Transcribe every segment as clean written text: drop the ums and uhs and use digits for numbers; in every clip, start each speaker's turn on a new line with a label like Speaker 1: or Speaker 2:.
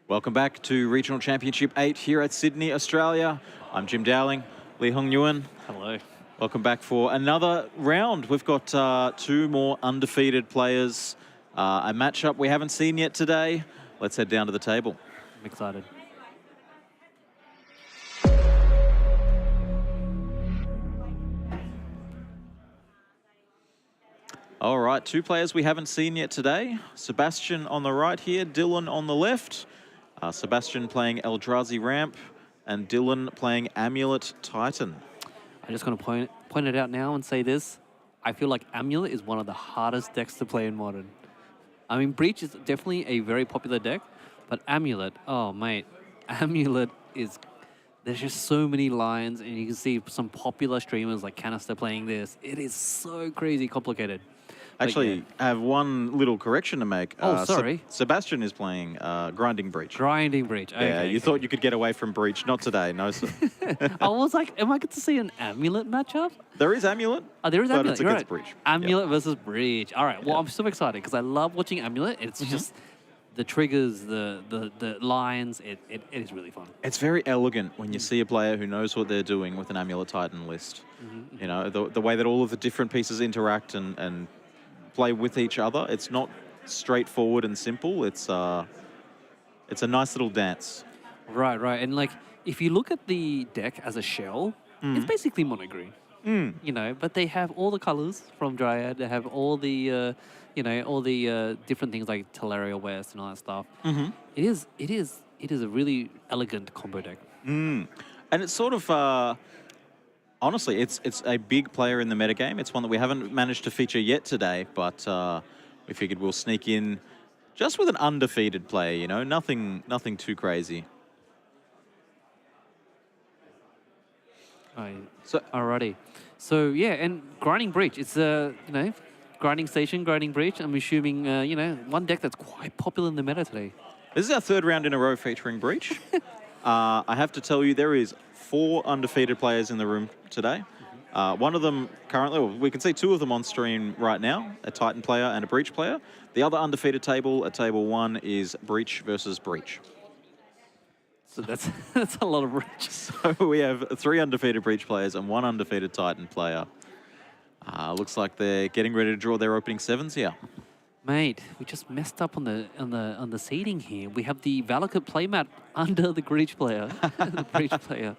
Speaker 1: Welcome back to Regional Championship 8 here at Sydney, Australia. I'm Jim Dowling, Lee Hong Nguyen.
Speaker 2: Hello.
Speaker 1: Welcome back for another round. We've got two more undefeated players. A matchup we haven't seen yet today. Let's head down to the table.
Speaker 2: I'm excited.
Speaker 1: All right, two players we haven't seen yet today. Sebastian on the right here, Dylan on the left. Sebastian playing Eldrazi Ramp and Dylan playing Amulet Titan.
Speaker 2: I'm just going to point it out now and say this. I feel like Amulet is one of the hardest decks to play in Modern. I mean, Breach is definitely a very popular deck, but Amulet, oh, mate. Amulet is... There's just so many lines, and you can see some popular streamers like Canister playing this. It is so crazy complicated.
Speaker 1: Actually,
Speaker 2: yeah.
Speaker 1: I have one little correction to make.
Speaker 2: Oh, sorry.
Speaker 1: Sebastian is playing Grinding Breach.
Speaker 2: Grinding Breach. Okay,
Speaker 1: Yeah, you thought you could get away from Breach. Not today, no, sir.
Speaker 2: I was like, am I going to see an Amulet matchup?
Speaker 1: There is Amulet.
Speaker 2: Oh, there is
Speaker 1: but
Speaker 2: Amulet.
Speaker 1: It's
Speaker 2: You're
Speaker 1: against
Speaker 2: right.
Speaker 1: Breach.
Speaker 2: Amulet versus Breach. All right. Well, I'm so excited because I love watching Amulet. It's just the triggers, the lines. It is really fun.
Speaker 1: It's very elegant when you see a player who knows what they're doing with an Amulet Titan list. You know, the way that all of the different pieces interact and play with each other. It's not straightforward and simple. It's a nice little dance.
Speaker 2: Right. And like, if you look at the deck as a shell, it's basically mono green. You know, but they have all the colors from Dryad. They have all the, all the different things like Teleria West and all that stuff. It is a really elegant combo deck.
Speaker 1: And it's sort of, honestly, it's a big player in the metagame. It's one that we haven't managed to feature yet today, but we figured we'll sneak in just with an undefeated player. You know, nothing too crazy.
Speaker 2: Alrighty. So yeah, and Grinding Breach. It's Grinding Station, Grinding Breach. I'm assuming one deck that's quite popular in the meta today.
Speaker 1: This is our third round in a row featuring Breach. I have to tell you, there is 4 undefeated players in the room today. One of them currently, well, we can see 2 of them on stream right now, a Titan player and a Breach player. The other undefeated table at table 1 is Breach versus Breach.
Speaker 2: So that's a lot of Breach.
Speaker 1: So we have 3 undefeated Breach players and 1 undefeated Titan player. Looks like they're getting ready to draw their opening 7s here.
Speaker 2: Mate, we just messed up on the seating here. We have the Valakut playmat under the Breach player, the Breach player.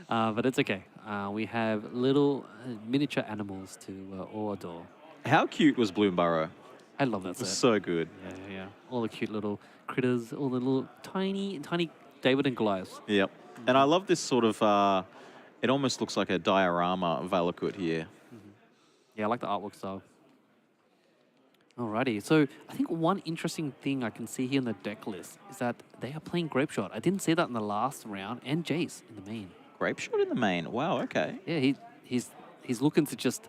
Speaker 2: But it's okay. We have little miniature animals to all adore.
Speaker 1: How cute was Bloomburrow?
Speaker 2: I love that
Speaker 1: It was
Speaker 2: set.
Speaker 1: so good.
Speaker 2: Yeah. All the cute little critters, all the little tiny David and Goliath.
Speaker 1: Yep. And I love this sort of, it almost looks like a diorama Valakut here.
Speaker 2: Yeah, I like the artwork style. Alrighty, so I think one interesting thing I can see here in the deck list is that they are playing Grape Shot. I didn't see that in the last round, and Jace in the main.
Speaker 1: Grape Shot in the main. Wow, okay.
Speaker 2: Yeah, he's looking to just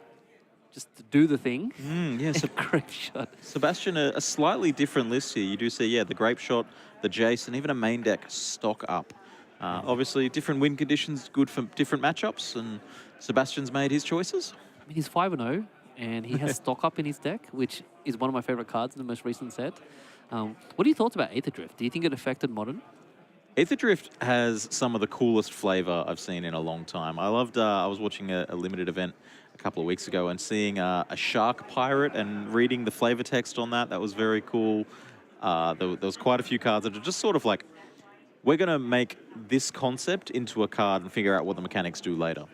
Speaker 2: do the thing.
Speaker 1: Yeah, so
Speaker 2: Grape Shot.
Speaker 1: Sebastian, a slightly different list here. You do see, yeah, the Grape Shot, the Jace, and even a main deck stock up. Obviously, different win conditions, good for different matchups, and Sebastian's made his choices.
Speaker 2: I mean, he's 5-0, and he has stock up in his deck, which is one of my favorite cards in the most recent set. What are your thoughts about Aether Drift? Do you think it affected Modern?
Speaker 1: Aether Drift has some of the coolest flavor I've seen in a long time. I loved, I was watching a limited event a couple of weeks ago and seeing a shark pirate and reading the flavor text on that. That was very cool. There was quite a few cards that are just sort of like, we're going to make this concept into a card and figure out what the mechanics do later.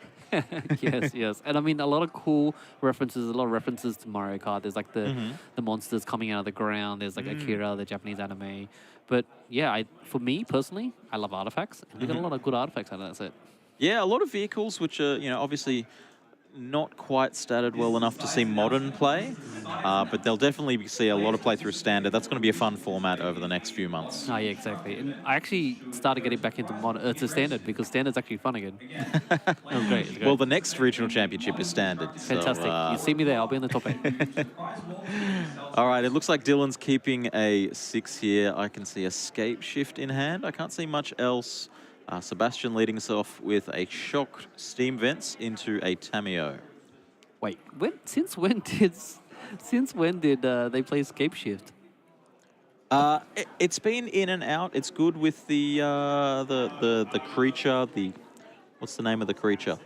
Speaker 2: yes. And I mean, a lot of cool references, a lot of references to Mario Kart. There's like the monsters coming out of the ground. There's like Akira, the Japanese anime. But yeah, for me personally, I love artifacts. And we got a lot of good artifacts out of that set.
Speaker 1: Yeah, a lot of vehicles which are, obviously not quite statted well enough to see Modern play, but they'll definitely see a lot of play through Standard. That's going to be a fun format over the next few months.
Speaker 2: Oh, yeah, exactly. And I actually started getting back into to Standard because Standard's actually fun again. It was great. It was great.
Speaker 1: Well, the next regional championship is Standard.
Speaker 2: Fantastic.
Speaker 1: So,
Speaker 2: you see me there, I'll be in the top 8.
Speaker 1: All right, it looks like Dylan's keeping a 6 here. I can see a Scape Shift in hand. I can't see much else. Sebastian leading us off with a shocked Steam Vents into a Tameo.
Speaker 2: Wait, since when did they play Scape Shift?
Speaker 1: It's been in and out. It's good with the creature. What's the name of the creature?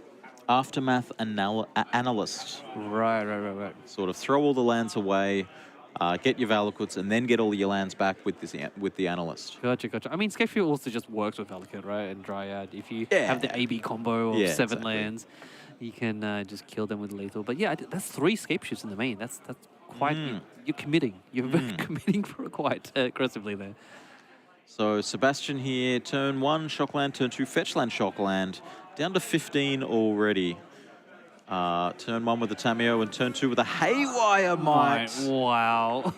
Speaker 1: Aftermath analyst.
Speaker 2: Right.
Speaker 1: Sort of throw all the lands away, get your Valakut's, and then get all your lands back with the analyst.
Speaker 2: Gotcha. I mean, Scapefield also just works with Valakut, right? And Dryad. If you
Speaker 1: Yeah.
Speaker 2: have the AB combo of
Speaker 1: Yeah,
Speaker 2: 7
Speaker 1: exactly.
Speaker 2: lands, you can just kill them with lethal. But yeah, that's 3 scape shifts in the main. That's quite... You're committing. You're very committing for quite aggressively there.
Speaker 1: So Sebastian here, turn 1 Shockland, turn 2 Fetchland Shockland, down to 15 already. Turn 1 with the Tameo and turn 2 with a Haywire Might.
Speaker 2: Wow.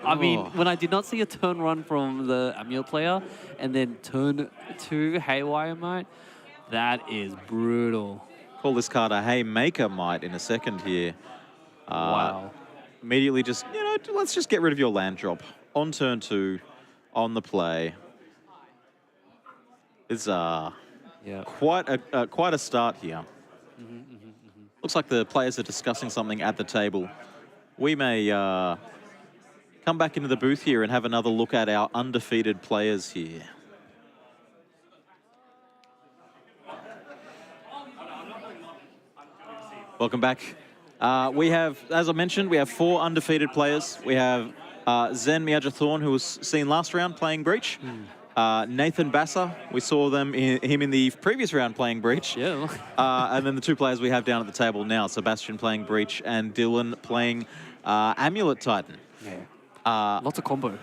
Speaker 2: I mean, when I did not see a turn 1 from the Amulet player and then turn 2 Haywire Might, that is brutal.
Speaker 1: Call this card a Haymaker Might in a second here.
Speaker 2: Wow.
Speaker 1: Immediately just, let's just get rid of your land drop. On turn 2, on the play. It's quite a start here. Looks like the players are discussing something at the table. We may come back into the booth here and have another look at our undefeated players here. Welcome back. We have, as I mentioned, we have 4 undefeated players. We have Zen Miyaja-Thorn, who was seen last round playing Breach. Nathan Basser, we saw him in the previous round playing Breach.
Speaker 2: Yeah.
Speaker 1: And then the 2 players we have down at the table now, Sebastian playing Breach and Dylan playing Amulet Titan.
Speaker 2: Yeah. Lots of combo.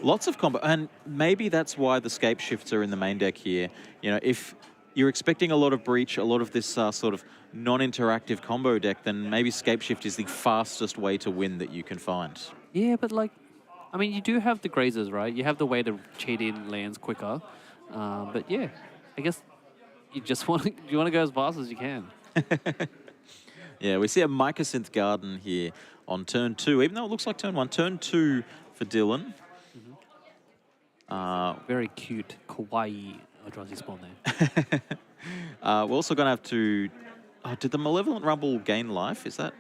Speaker 1: Lots of combo. And maybe that's why the scape shifts are in the main deck here. If you're expecting a lot of Breach, a lot of this sort of non-interactive combo deck, then maybe scape shift is the fastest way to win that you can find.
Speaker 2: Yeah, but I mean, you do have the grazers, right? You have the way to cheat in lands quicker. But yeah, I guess you just want to go as fast as you can.
Speaker 1: Yeah, we see a Mycosynth Garden here on turn 2, even though it looks like turn 1. Turn 2 for Dylan.
Speaker 2: Very cute, kawaii Eldrazi spawn there.
Speaker 1: We're also going to have to... did the Malevolent Rumble gain life? Is that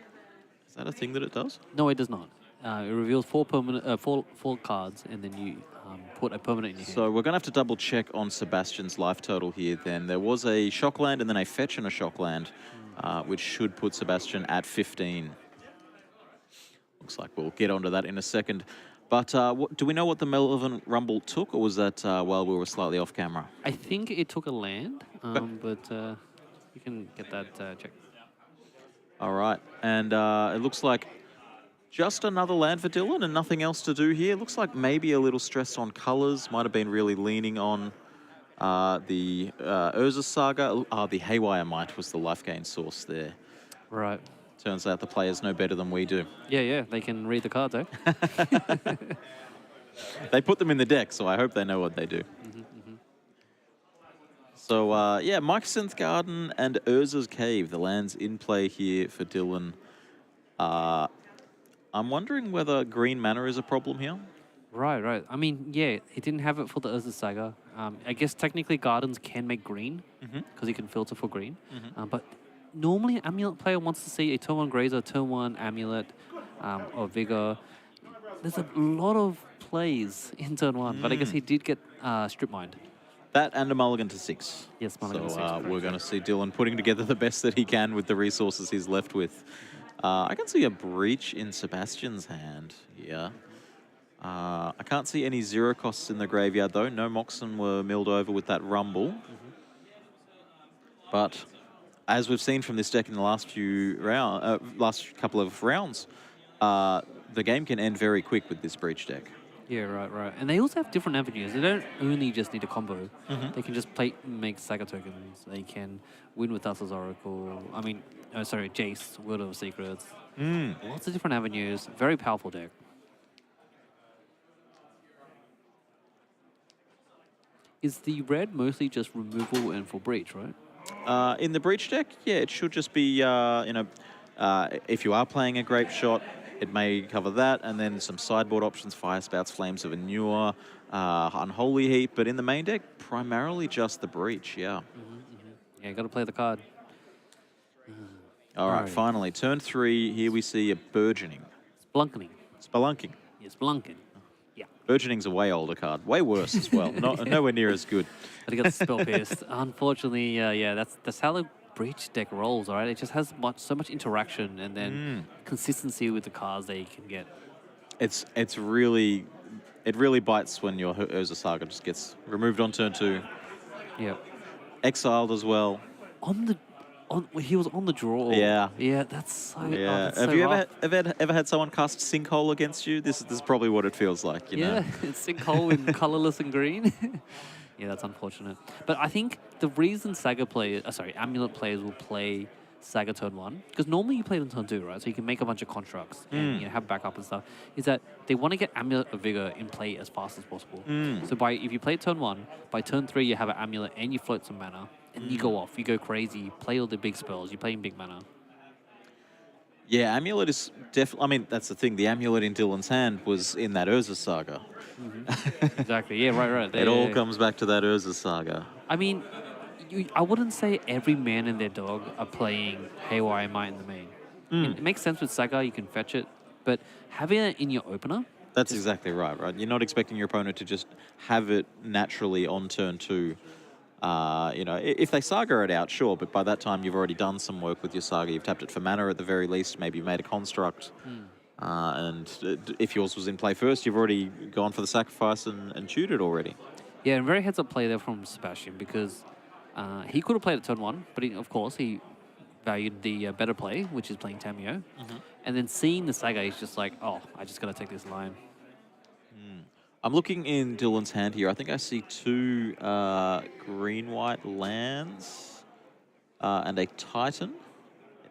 Speaker 1: a thing that it does?
Speaker 2: No, it does not. It reveals 4 cards, and then you put a permanent in your hand.
Speaker 1: So we're going to have to double check on Sebastian's life total here then. There was a Shockland and then a Fetch and a Shockland, which should put Sebastian at 15. Looks like we'll get onto that in a second. But do we know what the Malevolent Rumble took, or was that while we were slightly off camera?
Speaker 2: I think it took a land, but you can get that checked.
Speaker 1: All right, and it looks like just another land for Dylan and nothing else to do here. Looks like maybe a little stress on colours. Might have been really leaning on the Urza Saga. The Haywire Might was the life gain source there.
Speaker 2: Right.
Speaker 1: Turns out the players know better than we do.
Speaker 2: Yeah, they can read the cards, eh?
Speaker 1: They put them in the deck, so I hope they know what they do. So, yeah, Mycosynth Garden and Urza's Cave, the lands in play here for Dylan. I'm wondering whether green mana is a problem here.
Speaker 2: Right. I mean, yeah, he didn't have it for the Urza Saga. I guess technically Gardens can make green, because he can filter for green. But normally an Amulet player wants to see a turn 1 Grazer, turn 1 Amulet, or Vigor. There's a lot of plays in turn 1, but I guess he did get Strip Mined.
Speaker 1: That and a mulligan to 6.
Speaker 2: Yes, mulligan to 6.
Speaker 1: So we're going to see Dylan putting together the best that he can with the resources he's left with. I can see a Breach in Sebastian's hand here. I can't see any 0 costs in the graveyard, though. No Moxen were milled over with that Rumble. But as we've seen from this deck in the last couple of rounds, the game can end very quick with this Breach deck.
Speaker 2: Yeah, right. And they also have different avenues. They don't only just need a combo. They can just make Saga tokens. They can win with Thassa's Oracle. I mean, Jace, World of Secrets. Lots of different avenues. Very powerful deck. Is the red mostly just removal and for Breach, right?
Speaker 1: In the Breach deck, yeah, it should just be, if you are playing a Grape Shot, it may cover that, and then some sideboard options, Fire Spouts, Flames of Anure, Unholy Heap, but in the main deck, primarily just the Breach, yeah.
Speaker 2: Yeah, got to play the card.
Speaker 1: All right, finally, turn 3, here we see a Burgeoning.
Speaker 2: Spelunking.
Speaker 1: Spelunking.
Speaker 2: Yeah, Spelunking. Yeah.
Speaker 1: Burgeoning's a way older card. Way worse as well. Nowhere near as good.
Speaker 2: But he got spell pierced. Unfortunately, yeah, that's how the breach deck rolls, all right? It just has so much interaction and then consistency with the cards that you can get.
Speaker 1: It really bites when your Urza Saga just gets removed on turn 2,
Speaker 2: Yeah.
Speaker 1: exiled as well.
Speaker 2: He was on the draw.
Speaker 1: Yeah.
Speaker 2: Yeah, that's so. Oh,
Speaker 1: Yeah.
Speaker 2: that's
Speaker 1: Have
Speaker 2: so
Speaker 1: you
Speaker 2: rough.
Speaker 1: ever had someone cast Sinkhole against you? This is probably what it feels like. You know.
Speaker 2: Yeah, it's sinkhole in colorless and green. Yeah, that's unfortunate. But I think the reason Amulet players will play Saga turn 1, because normally you play them turn 2, right? So you can make a bunch of constructs and have backup and stuff. Is that they want to get Amulet of Vigor in play as fast as possible. So if you play turn 1, by turn 3 you have an Amulet and you float some mana, and you go off, you go crazy, you play all the big spells, you play in big mana.
Speaker 1: Yeah, Amulet is definitely. I mean, that's the thing. The Amulet in Dylan's hand was in that Urza Saga.
Speaker 2: Exactly. Yeah. Right.
Speaker 1: It all comes back to that Urza Saga.
Speaker 2: I mean, I wouldn't say every man and their dog are playing Haywire Might in the main. It makes sense with Saga, you can fetch it, but having it in your opener...
Speaker 1: That's exactly right. You're not expecting your opponent to just have it naturally on turn 2. You know, if they Saga it out, sure, but by that time you've already done some work with your Saga. You've tapped it for mana at the very least, maybe you made a construct. And if yours was in play first, you've already gone for the sacrifice and chewed it already.
Speaker 2: Yeah, and very heads-up play there from Sebastian, because he could have played at turn 1, but of course he valued the better play, which is playing Tamiyo. And then seeing the Saga, he's just like, oh, I just got to take this line.
Speaker 1: I'm looking in Dylan's hand here. I think I see 2 green-white lands and a Titan.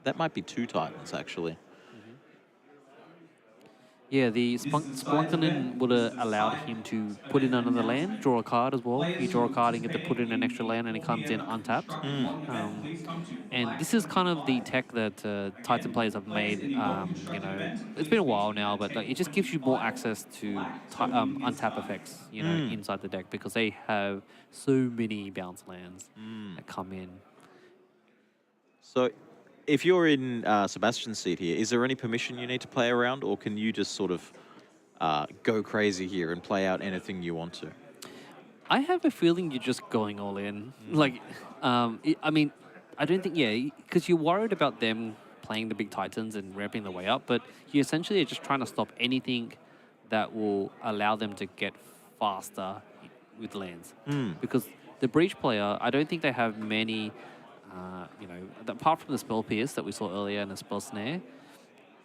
Speaker 1: That might be 2 Titans, actually.
Speaker 2: Yeah, the Spelunking would have allowed him to put in another land, draw a card as well. You draw a card and get to put in an extra land, and it comes in untapped. And this is kind of the tech that Titan players have made. You know, it's been a while now, but like, it just gives you more access to untap effects, you know, inside the deck, because they have so many bounce lands that come in.
Speaker 1: So, if you're in Sebastian's seat here, is there any permission you need to play around, or can you just sort of go crazy here and play out anything you want to?
Speaker 2: I have a feeling you're just going all in. Like, I mean, I don't think, because you're worried about them playing the big Titans and ramping the way up, but you essentially are just trying to stop anything that will allow them to get faster with lands. Because the Breach player, I don't think they have many... you know, apart from the Spell Pierce that we saw earlier and the Spell Snare,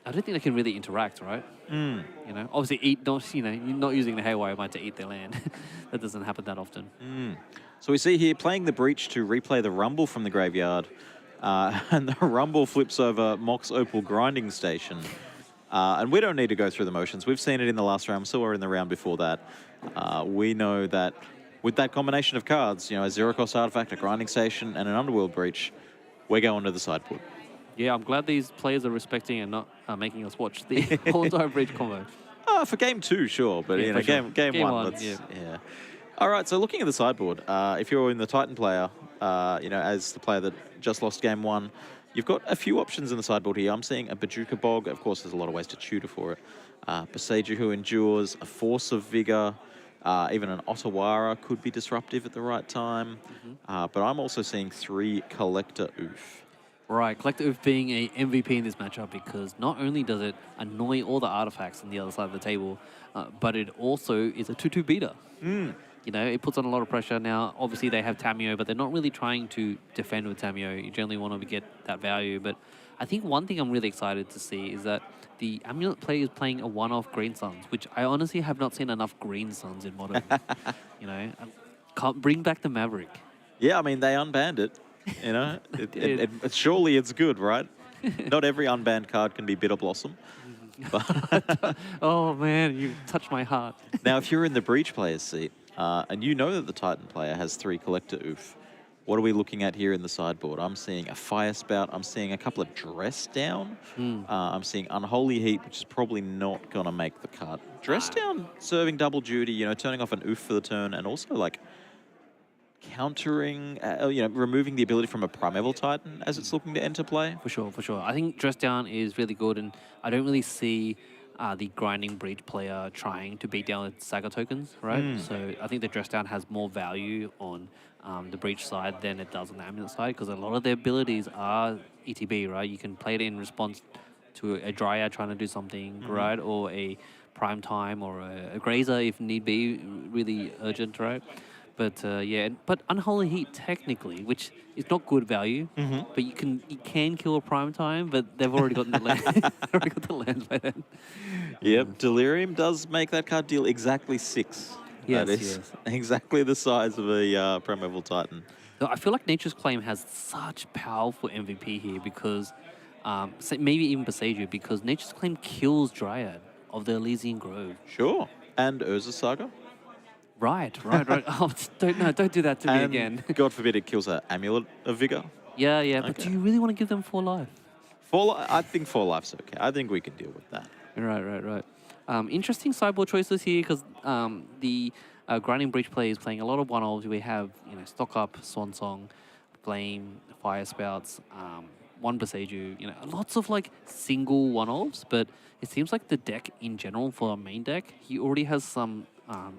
Speaker 2: I don't think they can really interact, right? You know, obviously you're not using the Haywire Might to eat their land. That doesn't happen that often.
Speaker 1: So we see here playing the Breach to replay the Rumble from the graveyard, and the Rumble flips over Mox Opal Grinding Station. And we don't need to go through the motions. We've seen it in the last round, so we're in the round before that. We know that with that combination of cards, you know, a zero-cost artifact, a Grinding Station, and an Underworld Breach, we're going to the sideboard.
Speaker 2: Yeah, I'm glad these players are respecting and not making us watch the whole entire Breach combo.
Speaker 1: For game 2, sure, but you know, game one, let's, yeah. All right, so looking at the sideboard, if you're in the Titan player, you know, as the player that just lost game 1, you've got a few options in the sideboard here. I'm seeing a Bajuka Bog. Of course, there's a lot of ways to tutor for it. Boseiju Who Endures, a Force of Vigor, even an Otawara could be disruptive at the right time. But I'm also seeing 3 Collector Oof.
Speaker 2: Right, Collector Oof being a MVP in this matchup, because not only does it annoy all the artifacts on the other side of the table, but it also is a 2-2 beater. You know, it puts on a lot of pressure. Now, obviously they have Tamiyo, but they're not really trying to defend with Tamiyo. You generally want to get that value. But I think one thing I'm really excited to see is that the Amulet player is playing a one-off Green Suns, which I honestly have not seen enough Green Suns in Modern. You know, can't bring back the Maverick.
Speaker 1: Yeah, I mean, they unbanned it. You know, surely it's good, right? Not every unbanned card can be Bitter Blossom. But
Speaker 2: oh man, you touched my heart.
Speaker 1: Now, if you're in the Breach player's seat, and you know that the Titan player has 3 Collector Oof, what are we looking at here in the sideboard? I'm seeing a Fire Spout. I'm seeing a couple of Dress Down. I'm seeing Unholy Heat, which is probably not going to make the cut. Dress Down serving double duty, you know, turning off an Oof for the turn, and also, like, countering, you know, removing the ability from a Primeval Titan as it's looking to enter play.
Speaker 2: For sure, for sure. I think Dress Down is really good, and I don't really see the grinding breach player trying to beat down its Saga tokens, right? So I think the dress down has more value on the breach side than it does on the amulet side, because a lot of their abilities are ETB, right? You can play it in response to a Dryad trying to do something, right? Or a Prime Time or a Grazer if need be, really urgent, right? But yeah, but Unholy Heat technically, which is not good value, but you can kill a Prime Time, but they've already gotten the land, already got the land by then.
Speaker 1: Yep, Delirium does make that card deal exactly 6. That
Speaker 2: Yes,
Speaker 1: is
Speaker 2: yes.
Speaker 1: exactly the size of a Primeval Titan.
Speaker 2: So I feel like Nature's Claim has such powerful MVP here because, maybe even Beseiju, because Nature's Claim kills Dryad of the Elysian Grove.
Speaker 1: Sure. And Urza Saga.
Speaker 2: Right, right, right. Oh, don't do that to me
Speaker 1: And
Speaker 2: again.
Speaker 1: God forbid it kills an Amulet of Vigor.
Speaker 2: Yeah, yeah. But
Speaker 1: Okay.
Speaker 2: do you really want to give them 4 life?
Speaker 1: I think 4 life's okay. I think we can deal with that.
Speaker 2: Right, right, right. Interesting sideboard choices here because the Grinding Breach player is playing a lot of one-offs. We have, Stock Up, Swan Song, Flame, Fire Spouts, one Beseiju, lots of like single one-offs, but it seems like the deck in general for a main deck, he already has some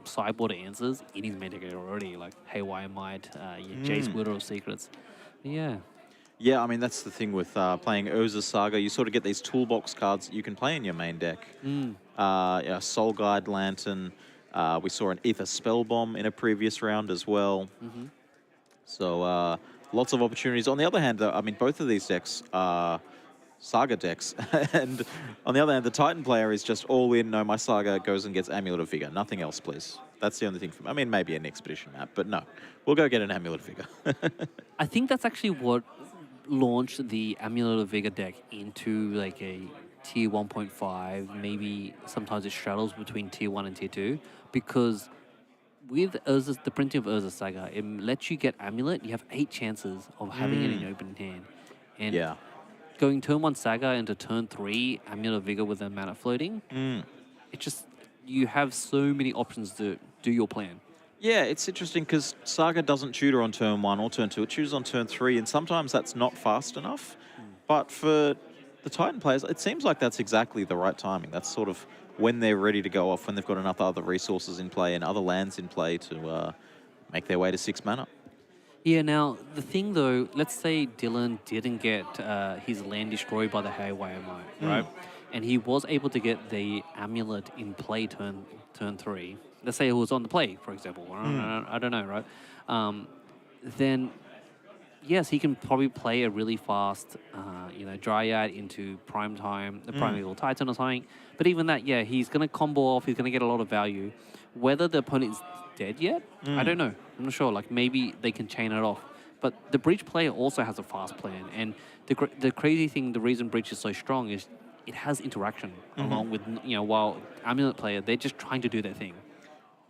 Speaker 2: sideboard answers in his main deck already, like Haywire Might, Jace Widow of Secrets. Yeah.
Speaker 1: Yeah, I mean, that's the thing with playing Urza Saga. You sort of get these toolbox cards that you can play in your main deck. Yeah, Soul Guide Lantern. We saw an Ether Spell Bomb in a previous round as well. So lots of opportunities. On the other hand, though, I mean, both of these decks are Saga decks. And on the other hand, the Titan player is just all in. No, my Saga goes and gets Amulet of Vigor. Nothing else, please. That's the only thing for me. I mean, maybe an Expedition map, but no. We'll go get an Amulet of Vigor.
Speaker 2: I think that's actually what launched the Amulet of Vigor deck into like a tier 1.5. Maybe sometimes it straddles between tier 1 and tier 2 because with the printing of Urza Saga, it lets you get Amulet. You have 8 chances of having it in your open hand. And
Speaker 1: Yeah.
Speaker 2: going turn 1 Saga into turn 3 Amulet of Vigor with a mana floating, it just, you have so many options to do your plan.
Speaker 1: Yeah, it's interesting because Saga doesn't tutor on turn 1 or turn 2. It tutors on turn 3, and sometimes that's not fast enough. But for the Titan players, it seems like that's exactly the right timing. That's sort of when they're ready to go off, when they've got enough other resources in play and other lands in play to make their way to 6 mana.
Speaker 2: Yeah, now, the thing though, let's say Dylan didn't get his land destroyed by the Haywire Might, right? And he was able to get the Amulet in play turn 3. Let's say it was on the play, for example. I don't know, right? Then, yes, he can probably play a really fast, Dryad into Prime Time, the Primeval Titan or something. But even that, yeah, he's going to combo off, he's going to get a lot of value. Whether the opponent is dead yet, I don't know. I'm not sure. Like, maybe they can chain it off. But the Breach player also has a fast plan. And the crazy thing, the reason Breach is so strong is it has interaction along with, while Amulet player, they're just trying to do their thing.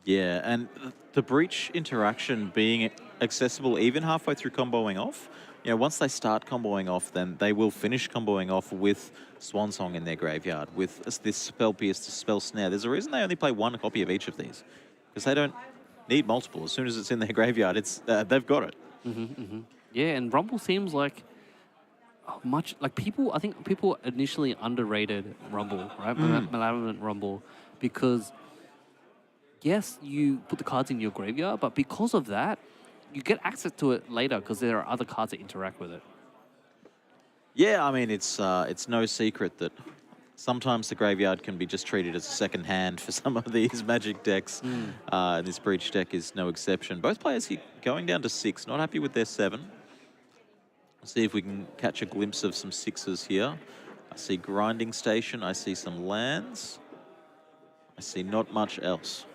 Speaker 1: Yeah, and the Breach interaction being accessible even halfway through comboing off, once they start comboing off, then they will finish comboing off with Swan Song in their graveyard, with this Spell Pierce to Spell Snare. There's a reason they only play one copy of each of these, because they don't need multiple. As soon as it's in their graveyard, they've got it.
Speaker 2: Yeah, and Rumble seems like much like I think people initially underrated Rumble, right? Malevolent Rumble, because yes, you put the cards in your graveyard, but because of that, you get access to it later because there are other cards that interact with it.
Speaker 1: Yeah, I mean, it's no secret that sometimes the graveyard can be just treated as a second hand for some of these Magic decks. And this Breach deck is no exception. Both players here going down to 6, not happy with their 7. Let's see if we can catch a glimpse of some 6s here. I see Grinding Station, I see some lands. I see not much else.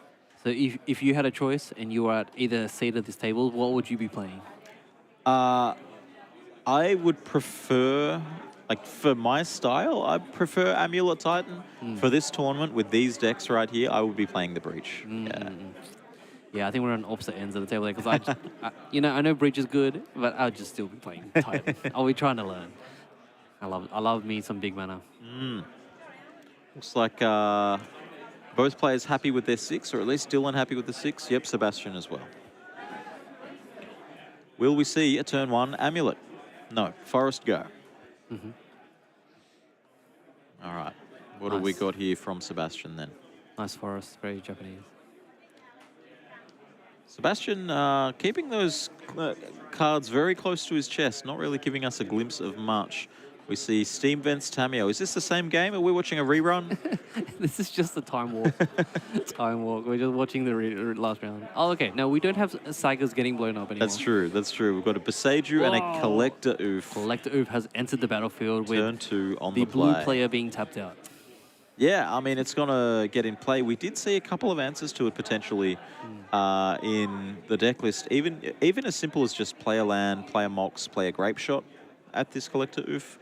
Speaker 2: So if you had a choice and you were at either seat of this table, what would you be playing?
Speaker 1: I would prefer, like for my style, I prefer Amulet Titan. For this tournament with these decks right here, I would be playing the Breach.
Speaker 2: Yeah, I think we're on opposite ends of the table there because I know Breach is good, but I'll just still be playing Titan. I'll be trying to learn. I love me some big mana.
Speaker 1: Looks like both players happy with their 6, or at least Dylan happy with the 6. Yep, Sebastian as well. Will we see a turn 1 Amulet? No. Forest go. All right. What have we
Speaker 2: Nice.
Speaker 1: got here from Sebastian then?
Speaker 2: Nice forest, very Japanese.
Speaker 1: Sebastian keeping those cards very close to his chest, not really giving us a glimpse of much. We see Steam Vents Tamio. Is this the same game? Are we watching a rerun?
Speaker 2: This is just a time walk. Time walk. We're just watching the last round. Oh, okay. No, we don't have Sagas getting blown up anymore.
Speaker 1: That's true. That's true. We've got a Beseiju and a
Speaker 2: Whoa.
Speaker 1: Collector Oof.
Speaker 2: Collector Oof has entered the battlefield with
Speaker 1: Turn 2 on
Speaker 2: the
Speaker 1: the
Speaker 2: blue
Speaker 1: play.
Speaker 2: player being tapped out.
Speaker 1: Yeah, I mean, it's going to get in play. We did see a couple of answers to it potentially in the deck list. Even as simple as just play a land, play a Mox, play a Grape Shot at this Collector Oof.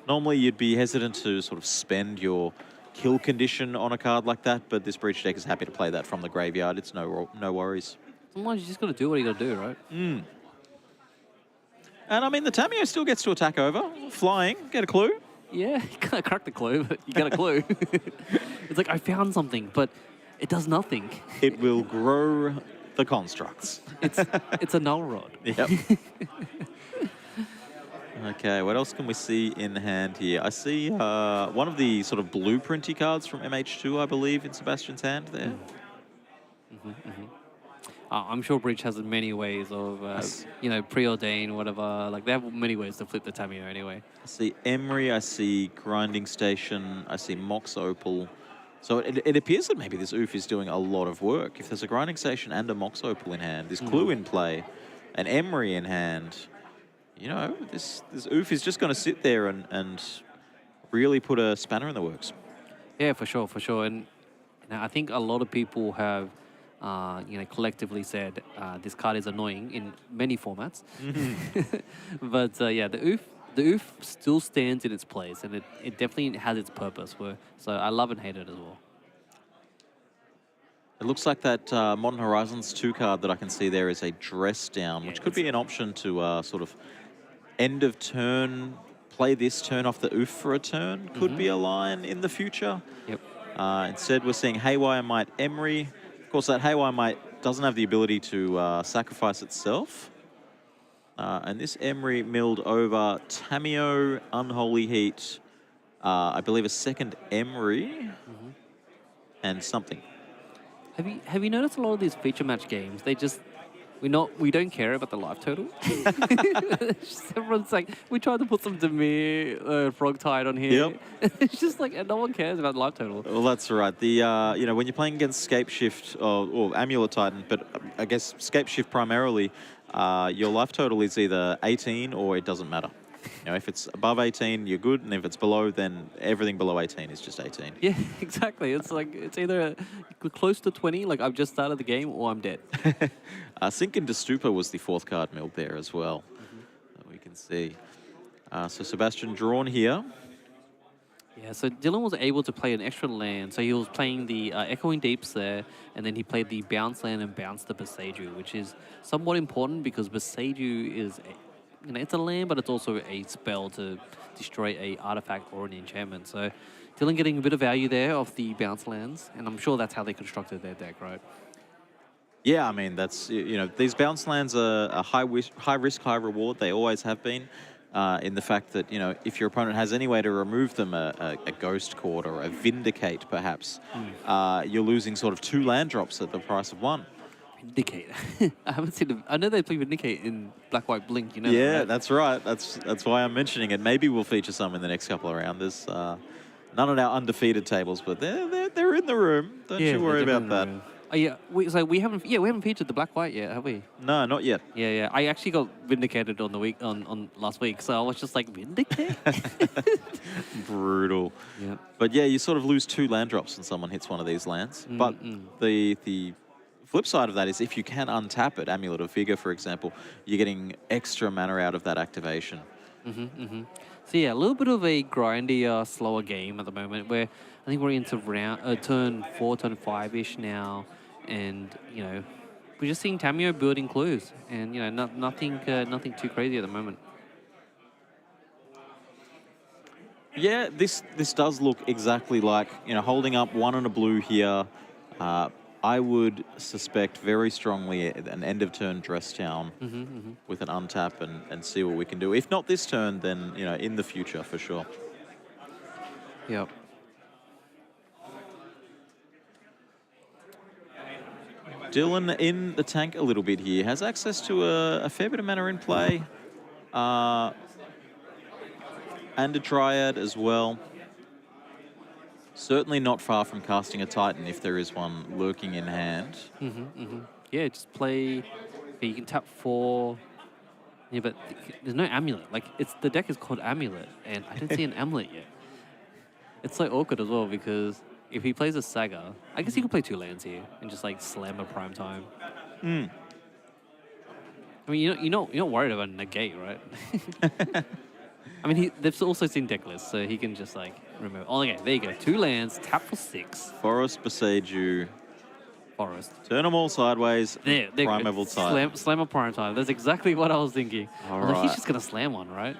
Speaker 1: Normally, you'd be hesitant to sort of spend your kill condition on a card like that, but this Breach deck is happy to play that from the graveyard. It's no worries.
Speaker 2: Sometimes you just got to do what you got to do, right?
Speaker 1: And I mean, the Tamio still gets to attack over. Flying, get a clue.
Speaker 2: Yeah, you can't crack the clue, but you get a clue. It's like, I found something, but it does nothing.
Speaker 1: It will grow the constructs.
Speaker 2: It's a null rod.
Speaker 1: Yep. Okay, what else can we see in hand here? I see one of the sort of blueprinty cards from MH2, I believe, in Sebastian's hand there.
Speaker 2: I'm sure Breach has many ways of, preordain, whatever. Like, they have many ways to flip the Tamio anyway.
Speaker 1: I see Emery, I see Grinding Station, I see Mox Opal. So it appears that maybe this Oof is doing a lot of work. If there's a Grinding Station and a Mox Opal in hand, this Clue in play, an Emery in hand, you know, this Oof is just going to sit there and really put a spanner in the works.
Speaker 2: Yeah, for sure, for sure. And I think a lot of people have, collectively said this card is annoying in many formats. But yeah, the Oof still stands in its place, and it definitely has its purpose. So I love and hate it as well.
Speaker 1: It looks like that Modern Horizons 2 card that I can see there is a Dress Down, which could be an option to sort of end of turn, play this turn off the Oof for a turn. Could be a line in the future.
Speaker 2: Yep.
Speaker 1: Instead, we're seeing Haywire Might Emery. Of course, that Haywire Might doesn't have the ability to sacrifice itself. And this Emery milled over Tamio, Unholy Heat, I believe a second Emery, and something.
Speaker 2: Have you noticed a lot of these feature match games? We don't care about the life total. Everyone's like, we tried to put some Demir Frog Tide on here.
Speaker 1: Yep.
Speaker 2: It's just like, no one cares about the life total.
Speaker 1: Well, that's right. The when you're playing against Scape Shift or Amulet Titan, but I guess Scape Shift primarily, your life total is either 18 or it doesn't matter. You know, if it's above 18, you're good, and if it's below, then everything below 18 is just 18.
Speaker 2: Yeah, exactly. It's like, it's either close to 20, like I've just started the game, or I'm dead.
Speaker 1: Sink into Stupor was the fourth card milled there as well, that we can see. So Sebastian drawn here.
Speaker 2: Yeah, so Dylan was able to play an extra land. So he was playing the Echoing Deeps there, and then he played the bounce land and bounced the Beseiju, which is somewhat important because Beseiju is, it's a land, but it's also a spell to destroy a artifact or an enchantment. So Dylan getting a bit of value there off the bounce lands, and I'm sure that's how they constructed their deck, right?
Speaker 1: Yeah, I mean, that's, these bounce lands are a high risk, high reward. They always have been. In the fact that, if your opponent has any way to remove them, a Ghost Court or a Vindicate, perhaps, you're losing sort of 2 land drops at the price of 1.
Speaker 2: Vindicate. I haven't seen them. I know they play Vindicate in Black, White, Blink, you know.
Speaker 1: Yeah,
Speaker 2: that, right?
Speaker 1: that's right. That's why I'm mentioning it. Maybe we'll feature some in the next couple of rounders. None on our undefeated tables, but they're in the room. Don't you worry about that.
Speaker 2: Oh yeah, we haven't featured the Black White yet, have we?
Speaker 1: No, not yet.
Speaker 2: Yeah. I actually got vindicated on the week on last week, so I was just like, vindicate.
Speaker 1: Brutal.
Speaker 2: Yeah.
Speaker 1: But yeah, you sort of lose 2 land drops when someone hits one of these lands. But the flip side of that is if you can untap it, Amulet of Vigor, for example, you're getting extra mana out of that activation.
Speaker 2: So yeah, a little bit of a grindy, slower game at the moment, where I think we're into turn 4, turn 5-ish now. And, we're just seeing Tamio building clues. And, nothing too crazy at the moment.
Speaker 1: Yeah, this does look exactly like, holding up 1 and a blue here. I would suspect very strongly an end-of-turn Dress Down with an untap and see what we can do. If not this turn, then, in the future, for sure.
Speaker 2: Yep.
Speaker 1: Dylan in the tank a little bit here. Has access to a fair bit of mana in play. And a Dryad as well. Certainly not far from casting a Titan if there is one lurking in hand.
Speaker 2: Yeah, just play. You can tap 4. Yeah, but there's no Amulet. Like, the deck is called Amulet, and I don't see an Amulet yet. It's so awkward as well because if he plays a Saga, I guess he could play 2 lands here and just like slam a Prime Time. I mean, you're not worried about a negate, right? I mean, they've also seen deck lists, so he can just like remove. Oh, okay, there you go. 2 lands, tap for 6.
Speaker 1: Forest Beseiju.
Speaker 2: Forest.
Speaker 1: Turn them all sideways.
Speaker 2: There
Speaker 1: Primeval Titan.
Speaker 2: Slam a Prime Time. That's exactly what I was thinking.
Speaker 1: All
Speaker 2: Although he's
Speaker 1: right.
Speaker 2: just gonna slam one, right?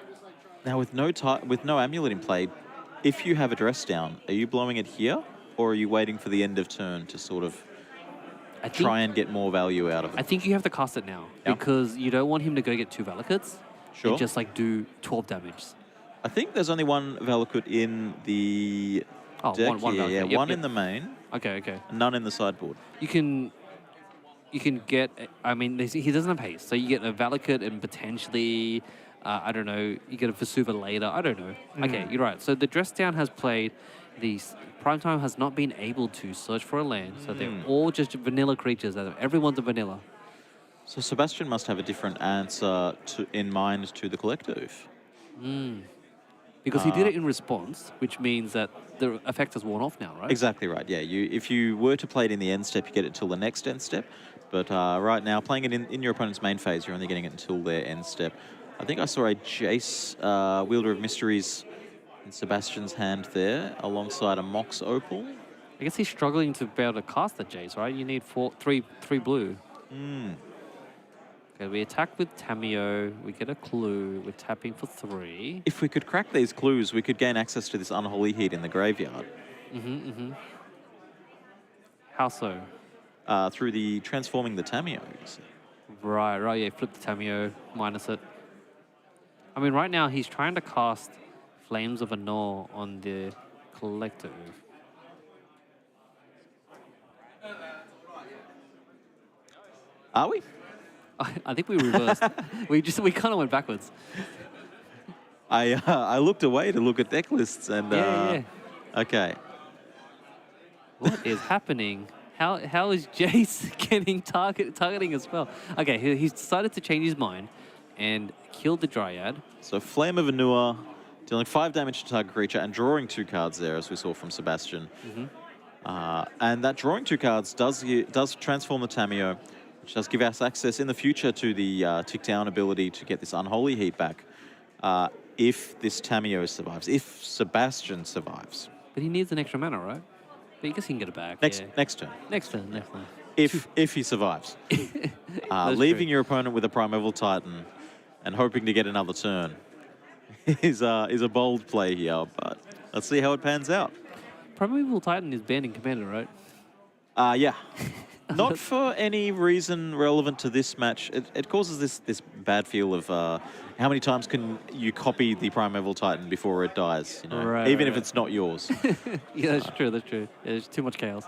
Speaker 1: Now with no Amulet in play, if you have a dress down, are you blowing it here, or are you waiting for the end of turn to sort of try and get more value out of it?
Speaker 2: I think you have to cast it now because you don't want him to go get 2 Valakuts and just like do 12 damage.
Speaker 1: I think there's only one Valakut in the deck
Speaker 2: one
Speaker 1: here.
Speaker 2: Valakut.
Speaker 1: Yeah,
Speaker 2: Yep,
Speaker 1: one
Speaker 2: yep.
Speaker 1: in the main.
Speaker 2: Okay.
Speaker 1: None in the sideboard.
Speaker 2: You can get. I mean, he doesn't have haste, so you get a Valakut and potentially, I don't know, you get a Vesuva later. I don't know. Okay, you're right. So the dress down has played. The Primetime has not been able to search for a land, so they're all just vanilla creatures. Everyone's a vanilla.
Speaker 1: So Sebastian must have a different answer in mind to the collective.
Speaker 2: Because he did it in response, which means that the effect has worn off now, right?
Speaker 1: Exactly right. Yeah, if you were to play it in the end step, you get it till the next end step. But right now, playing it in your opponent's main phase, you're only getting it until their end step. I think I saw a Jace, Wielder of Mysteries, in Sebastian's hand there, alongside a Mox Opal.
Speaker 2: I guess he's struggling to be able to cast the Jace, right? You need three blue. Okay, we attack with Tameo. We get a clue. We're tapping for 3.
Speaker 1: If we could crack these clues, we could gain access to this Unholy Heat in the graveyard.
Speaker 2: How so?
Speaker 1: Through the transforming the Tameo. You see.
Speaker 2: Right, yeah, flip the Tameo, minus it. I mean, right now he's trying to cast Flames of Anor on the collective.
Speaker 1: Are we?
Speaker 2: I think we reversed. we kind of went backwards.
Speaker 1: I looked away to look at deck lists and
Speaker 2: Yeah.
Speaker 1: okay.
Speaker 2: What is happening? How is Jace getting targeting as well? Okay, he's decided to change his mind and kill the Dryad.
Speaker 1: So Flame of Anua, dealing 5 damage to target creature and drawing 2 cards there, as we saw from Sebastian. And that drawing 2 cards does transform the Tameo, which does give us access in the future to the tick down ability to get this Unholy Heat back. If this Tameo survives, if Sebastian survives.
Speaker 2: But he needs an extra mana, right? But I guess he can get it back.
Speaker 1: Next turn.
Speaker 2: Next turn.
Speaker 1: If he survives. Leaving your opponent with a Primeval Titan and hoping to get another turn is a bold play here, but let's see how it pans out.
Speaker 2: Primeval Titan is banned in Commander, right?
Speaker 1: Yeah. Not for any reason relevant to this match. It causes this bad feel of how many times can you copy the Primeval Titan before it dies, you know?
Speaker 2: Right,
Speaker 1: Even
Speaker 2: right.
Speaker 1: if it's not yours.
Speaker 2: Yeah, that's true. Yeah, there's too much chaos.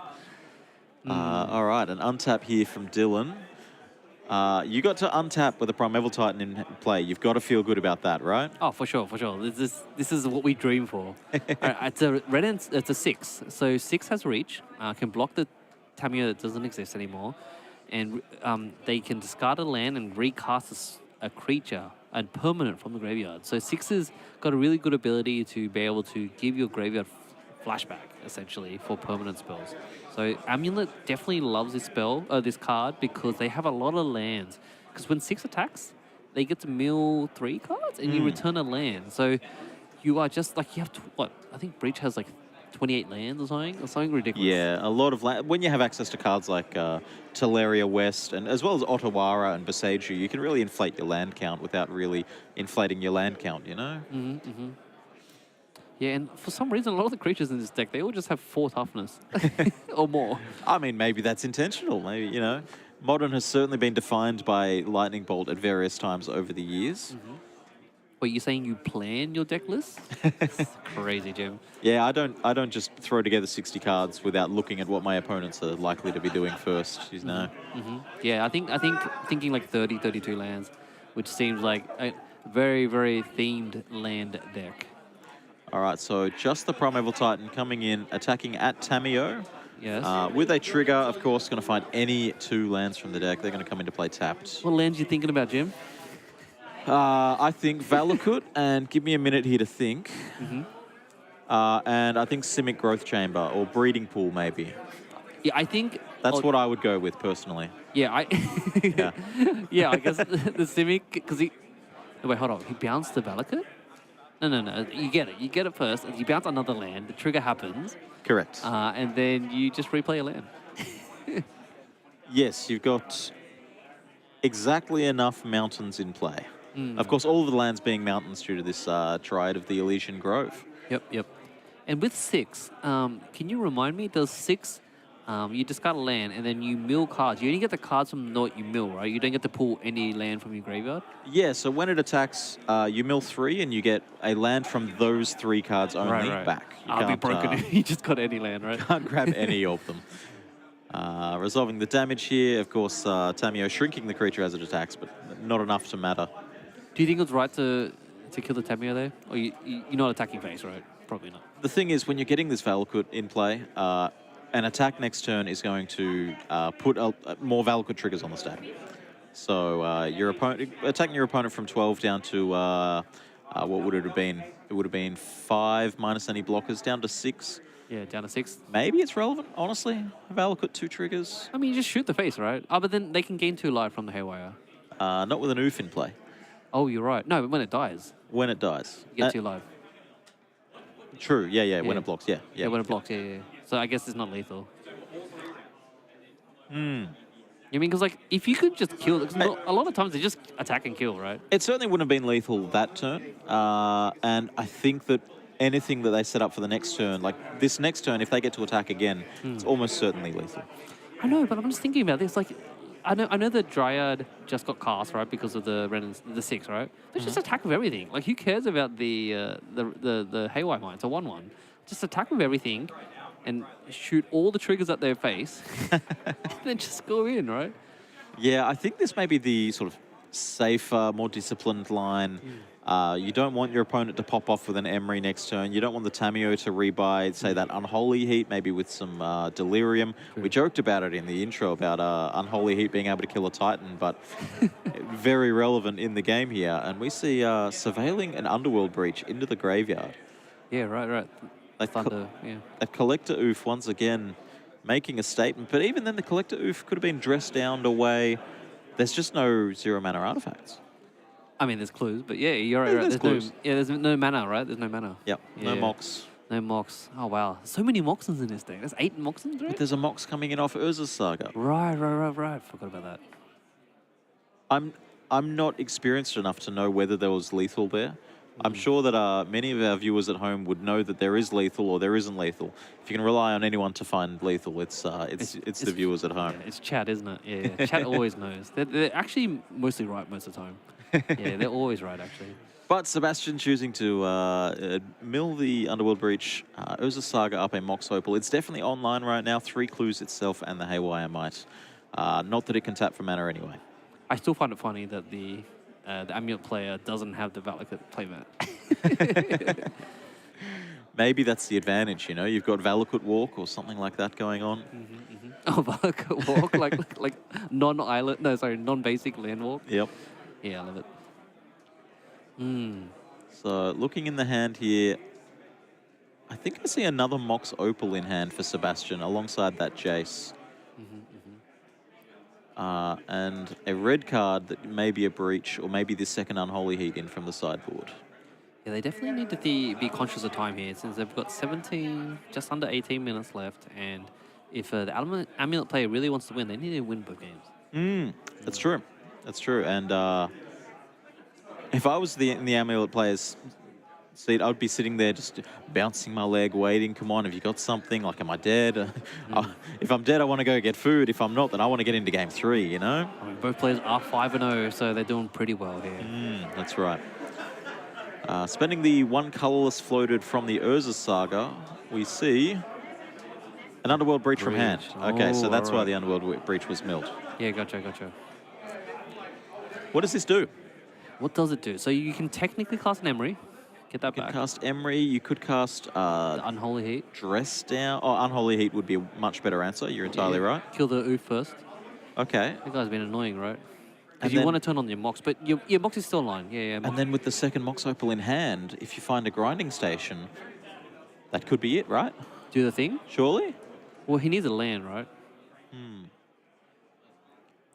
Speaker 1: All right, an untap here from Dylan. You got to untap with a Primeval Titan in play. You've got to feel good about that, right?
Speaker 2: Oh, for sure. This is what we dream for. It's a red and it's a 6. So 6 has reach, can block the Tameo that doesn't exist anymore, and they can discard a land and recast a creature and permanent from the graveyard. So 6 has got a really good ability to be able to give your graveyard flashback, essentially, for permanent spells. So Amulet definitely loves this card, because they have a lot of lands. Because when 6 attacks, they get to mill 3 cards, and you return a land. So you are just like, you have to, I think Breach has like 28 lands or something ridiculous.
Speaker 1: Yeah, a lot of land. When you have access to cards like Teleria West, and as well as Otawara and Beseiju, you can really inflate your land count without really inflating your land count, you know?
Speaker 2: Yeah, and for some reason, a lot of the creatures in this deck, they all just have 4 toughness or more.
Speaker 1: I mean, maybe that's intentional. Maybe, you know, Modern has certainly been defined by Lightning Bolt at various times over the years.
Speaker 2: But you're saying you plan your deck list? It's crazy, Jim.
Speaker 1: Yeah, I don't just throw together 60 cards without looking at what my opponents are likely to be doing first. You know.
Speaker 2: Yeah, I think thinking like 30, 32 lands, which seems like a very, very themed land deck.
Speaker 1: All right, so just the Primeval Titan coming in, attacking at Tamio.
Speaker 2: Yes.
Speaker 1: With a trigger, of course, going to find any 2 lands from the deck. They're going to come into play tapped.
Speaker 2: What lands you thinking about, Jim?
Speaker 1: I think Valakut, and give me a minute here to think. And I think Simic Growth Chamber or Breeding Pool, maybe.
Speaker 2: Yeah, I think
Speaker 1: That's what I would go with personally.
Speaker 2: Yeah,
Speaker 1: Yeah.
Speaker 2: yeah, I guess the Simic because he. No, wait, hold on. He bounced the Valakut? No. You get it. You get it first. You bounce another land. The trigger happens.
Speaker 1: Correct.
Speaker 2: And then you just replay a land.
Speaker 1: Yes, you've got exactly enough mountains in play. Of course, all of the lands being mountains due to this Triad of the Elysian Grove.
Speaker 2: Yep. And with 6, can you remind me? Does 6, you discard a land and then you mill cards. You only get the cards from what you mill, right? You don't get to pull any land from your graveyard.
Speaker 1: Yeah, so when it attacks, you mill 3 and you get a land from those 3 cards only back. You
Speaker 2: I'll be broken. You just got any land, right?
Speaker 1: Can't grab any of them. Resolving the damage here, of course, Tamio shrinking the creature as it attacks, but not enough to matter.
Speaker 2: Do you think it's right to kill the Tamio there? Or you're not attacking face, right? Probably not.
Speaker 1: The thing is, when you're getting this Valakut in play, an attack next turn is going to put more Valakut triggers on the stack. So your opponent attacking your opponent from 12 down to what would it have been? It would have been 5 minus any blockers down to 6.
Speaker 2: Yeah, down to 6.
Speaker 1: Maybe it's relevant, honestly. Valakut 2 triggers.
Speaker 2: I mean, you just shoot the face, right? Oh, but then they can gain 2 life from the Haywire.
Speaker 1: Not with an oof in play.
Speaker 2: Oh, you're right. No, but when it dies,
Speaker 1: When it dies.
Speaker 2: you get 2 life.
Speaker 1: True. Yeah. When
Speaker 2: Yeah.
Speaker 1: it blocks. Yeah.
Speaker 2: Yeah, when it blocks. Yeah. So I guess it's not lethal. You mean because like if you could just kill, cause a lot of times they just attack and kill, right?
Speaker 1: It certainly wouldn't have been lethal that turn. And I think that anything that they set up for the next turn, like this next turn, if they get to attack again, it's almost certainly lethal.
Speaker 2: I know, but I'm just thinking about this. Like, I know the Dryad just got cast, right, because of the the 6, right? They just attack with everything. Like, who cares about the Haywire Mine? It's a 1/1. Just attack with everything and shoot all the triggers at their face, and then just go in, right?
Speaker 1: Yeah, I think this may be the sort of safer, more disciplined line. You don't want your opponent to pop off with an Emery next turn. You don't want the Tamio to rebuy, say, that Unholy Heat, maybe with some Delirium. We joked about it in the intro about Unholy Heat being able to kill a Titan, but very relevant in the game here. And we see Surveilling an Underworld Breach into the graveyard.
Speaker 2: Yeah, right. Thunder, yeah.
Speaker 1: That Collector Oof, once again, making a statement. But even then, the Collector Oof could have been dressed down away. There's just no 0 mana artifacts.
Speaker 2: I mean, there's clues, but yeah, you're right.
Speaker 1: There's clues.
Speaker 2: There's no mana, right? There's no mana.
Speaker 1: Yep, no Mox.
Speaker 2: No Mox. Oh, wow. So many Moxons in this deck. There's 8 Moxons, right?
Speaker 1: But there's a Mox coming in off Urza's Saga.
Speaker 2: Right. Forgot about that.
Speaker 1: I'm not experienced enough to know whether there was lethal there. I'm sure that many of our viewers at home would know that there is lethal or there isn't lethal. If you can rely on anyone to find lethal, it's the viewers at home.
Speaker 2: Yeah, it's Chad, isn't it? Yeah. Chad always knows. They're actually mostly right most of the time. Yeah, they're always right, actually.
Speaker 1: But Sebastian choosing to mill the Underworld Breach, Urza's Saga up a Mox Opal. It's definitely online right now. 3 clues itself and the Haywire Might. Not that it can tap for mana anyway.
Speaker 2: I still find it funny that the Amulet player doesn't have the Valakut playmat.
Speaker 1: Maybe that's the advantage, you know? You've got Valakut Walk or something like that going on.
Speaker 2: Oh, Valakut Walk, like non-basic land walk.
Speaker 1: Yep.
Speaker 2: Yeah, I love it.
Speaker 1: So looking in the hand here, I think I see another Mox Opal in hand for Sebastian alongside that Jace. And a red card that may be a Breach or maybe the second Unholy Heat in from the sideboard.
Speaker 2: Yeah, they definitely need to be conscious of time here since they've got 17, just under 18 minutes left. And if the Amulet player really wants to win, they need to win both games.
Speaker 1: That's true. That's true. And if I was in the Amulet player's seat, I'd be sitting there just bouncing my leg, waiting. Come on, have you got something? Like, am I dead? If I'm dead, I want to go get food. If I'm not, then I want to get into game 3, you know?
Speaker 2: I mean, both players are 5-0, so they're doing pretty well here.
Speaker 1: That's right. Spending the one colorless floated from the Urza Saga, we see an Underworld Breach from hand. Okay, so
Speaker 2: Oh,
Speaker 1: that's why
Speaker 2: alright.
Speaker 1: the Underworld Breach was milled.
Speaker 2: Yeah, gotcha.
Speaker 1: What does this do?
Speaker 2: What does it do? So you can technically cast an Emery, get that
Speaker 1: You can
Speaker 2: back.
Speaker 1: cast Emery, you could cast
Speaker 2: The Unholy Heat.
Speaker 1: Dress Down. Oh, Unholy Heat would be a much better answer. You're entirely right.
Speaker 2: Kill the Oof first.
Speaker 1: Okay.
Speaker 2: That guy's been annoying, right?
Speaker 1: And
Speaker 2: Because you
Speaker 1: then-
Speaker 2: want to turn on your Mox, but your Mox is still online. Yeah.
Speaker 1: And then with the second Mox Opal in hand, if you find a grinding station, that could be it, right?
Speaker 2: do the thing.
Speaker 1: Surely?
Speaker 2: Well, he needs a land, right?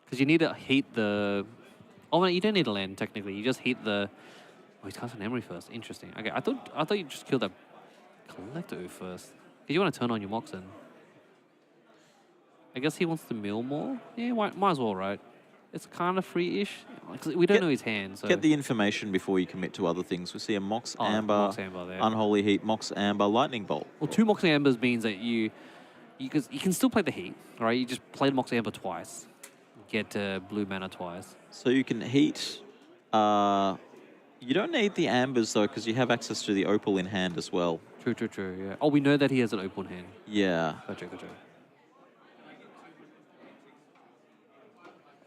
Speaker 2: Because you need to heat the... Oh, no, you don't need a land, technically. You just heat the... Oh, he's casting Emery first. Interesting. Okay, I thought you just killed that Collector Oof first. Because you want to turn on your Mox then. I guess he wants to mill more? Yeah, might as well, right? It's kind of free-ish. 'Cause we don't know his hand, so...
Speaker 1: Get the information before you commit to other things. We see a Mox Amber,
Speaker 2: Mox Amber there.
Speaker 1: Unholy Heat, Mox Amber, Lightning Bolt.
Speaker 2: Well, 2 Mox Ambers means that you can still play the Heat, right? You just play the Mox Amber twice. Get blue mana twice.
Speaker 1: So you can heat... you don't need the Ambers, though, because you have access to the Opal in hand as well.
Speaker 2: True, yeah. Oh, we know that he has an open hand.
Speaker 1: Yeah.
Speaker 2: Gotcha.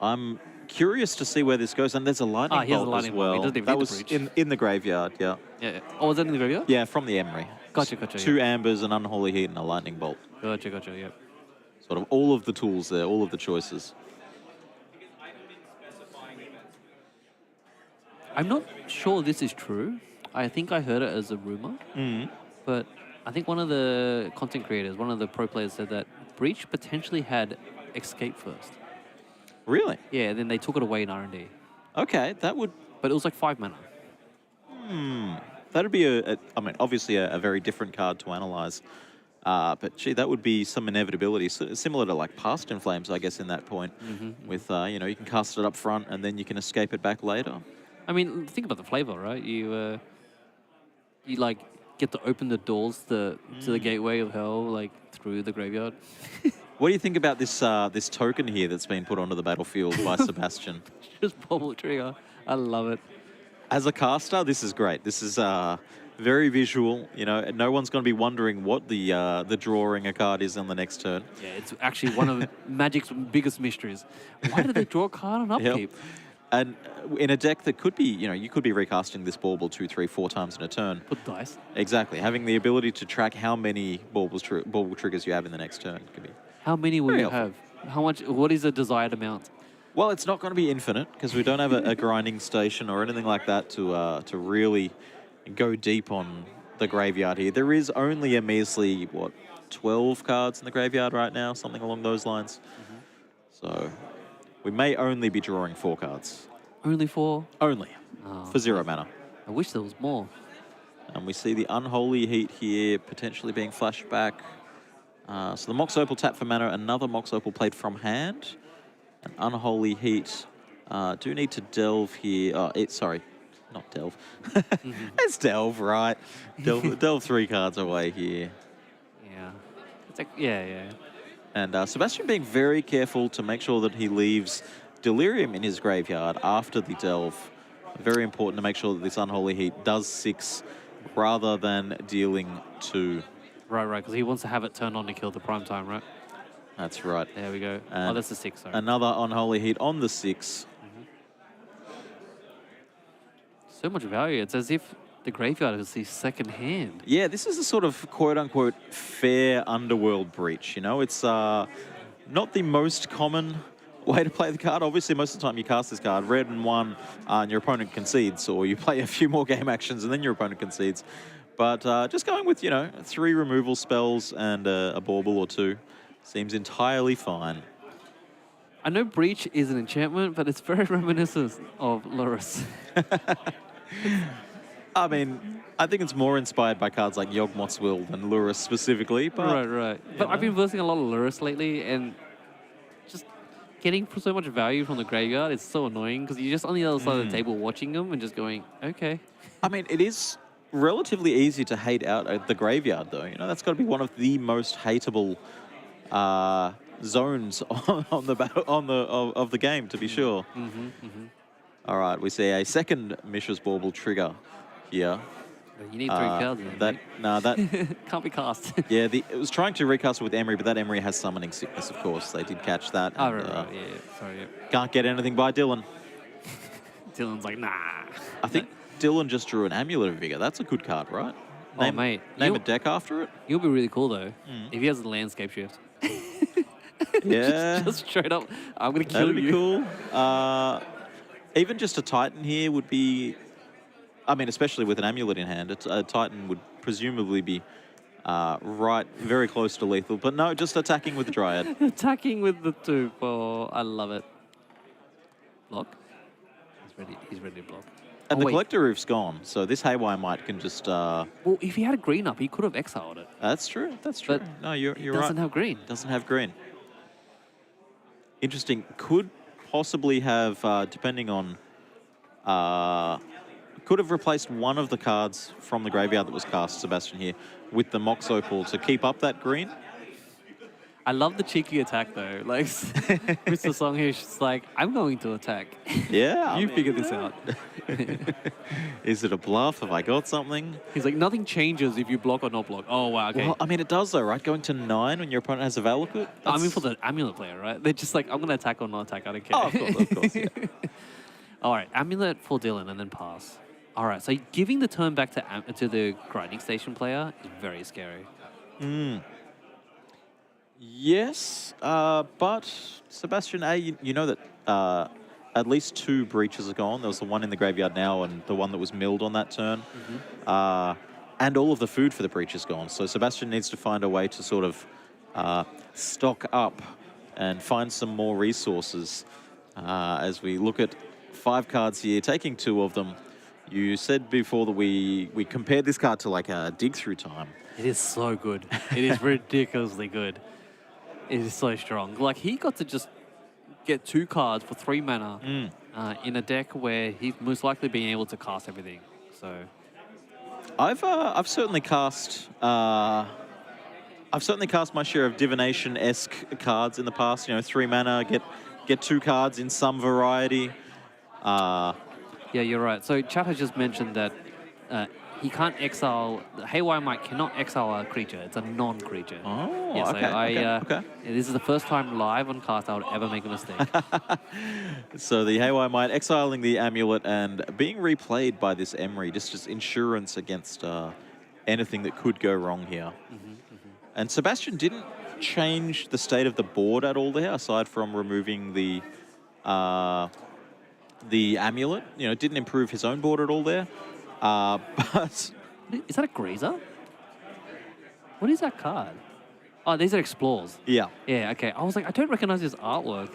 Speaker 1: I'm curious to see where this goes, and there's a lightning
Speaker 2: he has a
Speaker 1: bolt
Speaker 2: lightning
Speaker 1: as
Speaker 2: bolt. He
Speaker 1: well.
Speaker 2: doesn't even
Speaker 1: That
Speaker 2: need
Speaker 1: was
Speaker 2: the breach.
Speaker 1: in the graveyard, yeah.
Speaker 2: Yeah. Oh, was that in the graveyard?
Speaker 1: Yeah, from the Emery.
Speaker 2: Gotcha.
Speaker 1: 2 Ambers, an Unholy Heat, and a lightning bolt.
Speaker 2: Gotcha, yep.
Speaker 1: Sort of all of the tools there, all of the choices.
Speaker 2: I'm not sure this is true. I think I heard it as a rumor. But I think one of the content creators, one of the pro players said that Breach potentially had Escape first.
Speaker 1: Really?
Speaker 2: Yeah, then they took it away in R&D.
Speaker 1: Okay, that would...
Speaker 2: But it was like 5 mana.
Speaker 1: That'd be I mean, obviously a very different card to analyze. But gee, that would be some inevitability, similar to like Past in Flames, I guess, in that point. With, you know, you can cast it up front and then you can escape it back later.
Speaker 2: I mean, think about the flavor, right? You like get to open the doors to the gateway of hell, like through the graveyard.
Speaker 1: What do you think about this this token here that's been put onto the battlefield by Sebastian?
Speaker 2: Just bubble trigger. I love it.
Speaker 1: As a caster, this is great. This is very visual. You know, no one's going to be wondering what the drawing a card is on the next turn.
Speaker 2: Yeah, it's actually one of Magic's biggest mysteries. Why did they draw a card on
Speaker 1: Yep.
Speaker 2: upkeep?
Speaker 1: And in a deck that could be, you know, you could be recasting this bauble 2, 3, 4 times in a turn.
Speaker 2: Put dice.
Speaker 1: Exactly. Having the ability to track how many bauble triggers you have in the next turn could be.
Speaker 2: How many will
Speaker 1: Very
Speaker 2: you have? How much? What is the desired amount?
Speaker 1: Well, it's not going to be infinite because we don't have a grinding station or anything like that to really go deep on the graveyard here. There is only a measly, what, 12 cards in the graveyard right now, something along those lines. So we may only be drawing 4 cards.
Speaker 2: Only 4?
Speaker 1: Only.
Speaker 2: Oh,
Speaker 1: For 0 mana.
Speaker 2: I wish there was more.
Speaker 1: And we see the Unholy Heat here potentially being flashed back. So the Mox Opal tap for mana, another Mox Opal played from hand. An Unholy Heat. Do need to delve here. Sorry, not delve. It's delve, right? Delve 3 cards away here.
Speaker 2: Yeah. It's like, yeah.
Speaker 1: And Sebastian being very careful to make sure that he leaves Delirium in his graveyard after the delve. Very important to make sure that this Unholy Heat does 6 rather than dealing 2.
Speaker 2: Right, because he wants to have it turned on to kill the prime time, right?
Speaker 1: That's right.
Speaker 2: There we go.
Speaker 1: And
Speaker 2: oh, that's the 6, sorry.
Speaker 1: Another Unholy Heat on the 6.
Speaker 2: So much value. It's as if the graveyard is the second hand.
Speaker 1: Yeah, this is a sort of quote-unquote fair Underworld breach, you know? It's not the most common way to play the card. Obviously, most of the time you cast this card, red and 1, and your opponent concedes, or you play a few more game actions and then your opponent concedes. But just going with, you know, 3 removal spells and a bauble or 2 seems entirely fine.
Speaker 2: I know Breach is an enchantment, but it's very reminiscent of Lurrus.
Speaker 1: I mean, I think it's more inspired by cards like Yawgmoth's Will than Lurrus specifically. But,
Speaker 2: Right. But I've been versing a lot of Lurrus lately, and just getting so much value from the graveyard is so annoying because you're just on the other side of the table watching them and just going, okay.
Speaker 1: I mean, it is relatively easy to hate out at the graveyard, though. You know, that's got to be one of the most hateable zones on the game, to be sure. All right, we see a second Mishra's Bauble trigger here.
Speaker 2: You need 3 cards. In
Speaker 1: That
Speaker 2: it,
Speaker 1: no, that
Speaker 2: mate. Can't be cast.
Speaker 1: yeah. It was trying to recast it with Emery, but that Emery has summoning sickness. Of course, they did catch that.
Speaker 2: Oh,
Speaker 1: And,
Speaker 2: right. Yeah. Sorry. Yeah.
Speaker 1: can't get anything by Dylan.
Speaker 2: Dylan's like, nah.
Speaker 1: I think Dylan just drew an Amulet of Vigor. That's a good card, right?
Speaker 2: Oh, mate.
Speaker 1: Name a deck after it.
Speaker 2: You'll be really cool though if he has a landscape shift.
Speaker 1: Yeah,
Speaker 2: Just straight up, I'm gonna kill
Speaker 1: that'd be
Speaker 2: you.
Speaker 1: cool. Even just a Titan here would be. I mean, especially with an Amulet in hand, a Titan would presumably be right, very close to lethal. But no, just attacking with the Dryad.
Speaker 2: Attacking with the 2. Oh, I love it. Block. He's ready to block.
Speaker 1: And
Speaker 2: Oh,
Speaker 1: the
Speaker 2: wait.
Speaker 1: Collector Roof's gone, so this Haywire Might can just...
Speaker 2: Well, if he had a green up, he could have exiled it.
Speaker 1: That's true, that's true.
Speaker 2: But
Speaker 1: No, you're right.
Speaker 2: Doesn't have green.
Speaker 1: Doesn't have green. Interesting. Could possibly have, depending on... could have replaced one of the cards from the graveyard that was cast, Sebastian, here, with the Mox Opal to keep up that green.
Speaker 2: I love the cheeky attack though. Like, Mr. Song here, she's like, I'm going to attack.
Speaker 1: Yeah.
Speaker 2: You figure this out.
Speaker 1: Is it a bluff? Have I got something?
Speaker 2: He's like, nothing changes if you block or not block. Oh, wow, okay.
Speaker 1: Well, I mean, it does though, right? Going to 9 when your opponent has a Valakut?
Speaker 2: I mean, for the Amulet player, right? They're just like, I'm going to attack or not attack. I don't care.
Speaker 1: Oh, of course, yeah.
Speaker 2: All right, Amulet for Dylan and then pass. All right, so giving the turn back to the grinding station player is very scary.
Speaker 1: Yes, but Sebastian, you know that at least 2 breaches are gone. There was the one in the graveyard now and the one that was milled on that turn. And all of the food for the breach is gone. So Sebastian needs to find a way to sort of stock up and find some more resources. As we look at 5 cards here, taking 2 of them. You said before that we compared this card to like a dig through time.
Speaker 2: It is so good. It is ridiculously good. It is so strong. Like, he got to just get 2 cards for 3 mana in a deck where he's most likely being able to cast everything. So
Speaker 1: I've certainly cast my share of divination-esque cards in the past. You know, 3 mana, get 2 cards in some variety.
Speaker 2: yeah, you're right. So chat has just mentioned that he can't exile. Haywire Might cannot exile a creature. It's a non-creature.
Speaker 1: Oh,
Speaker 2: yeah, so
Speaker 1: okay.
Speaker 2: This is the first time live on cast I would ever make a mistake.
Speaker 1: So the Haywire Might exiling the Amulet and being replayed by this Emery, just insurance against anything that could go wrong here. And Sebastian didn't change the state of the board at all there, aside from removing the Amulet. You know, didn't improve his own board at all there. But
Speaker 2: Is that a Grazer? What is that card? Oh, these are Explores.
Speaker 1: yeah.
Speaker 2: Yeah, okay. I was like, I don't recognize his artwork.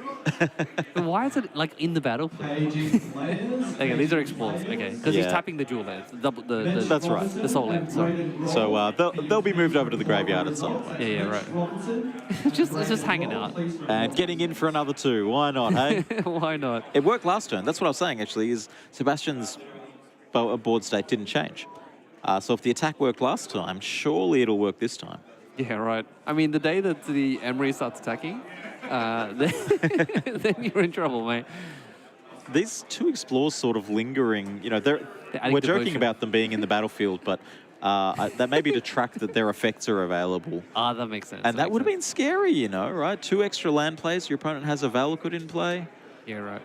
Speaker 2: Why is it, like, in the battlefield? Okay, these are Explores. Okay, because he's
Speaker 1: Yeah.
Speaker 2: tapping the jewel lands.
Speaker 1: That's right.
Speaker 2: The soul land, sorry.
Speaker 1: So they'll be moved over to the graveyard at some point.
Speaker 2: Yeah, right. It's just hanging out.
Speaker 1: And getting in for another 2. Why not, hey?
Speaker 2: Why not?
Speaker 1: It worked last turn. That's what I was saying, actually, is Sebastian's board state didn't change. So if the attack worked last time, surely it'll work this time.
Speaker 2: Yeah, right. I mean, the day that the Emery starts attacking, then you're in trouble, mate.
Speaker 1: These 2 Explores sort of lingering, you know,
Speaker 2: adding
Speaker 1: we're joking
Speaker 2: devotion.
Speaker 1: about them being in the battlefield, but that may be to track that their effects are available.
Speaker 2: Ah, that makes sense.
Speaker 1: And that would have been scary, you know, right? 2 extra land plays, your opponent has a Valakut in play.
Speaker 2: Yeah, right.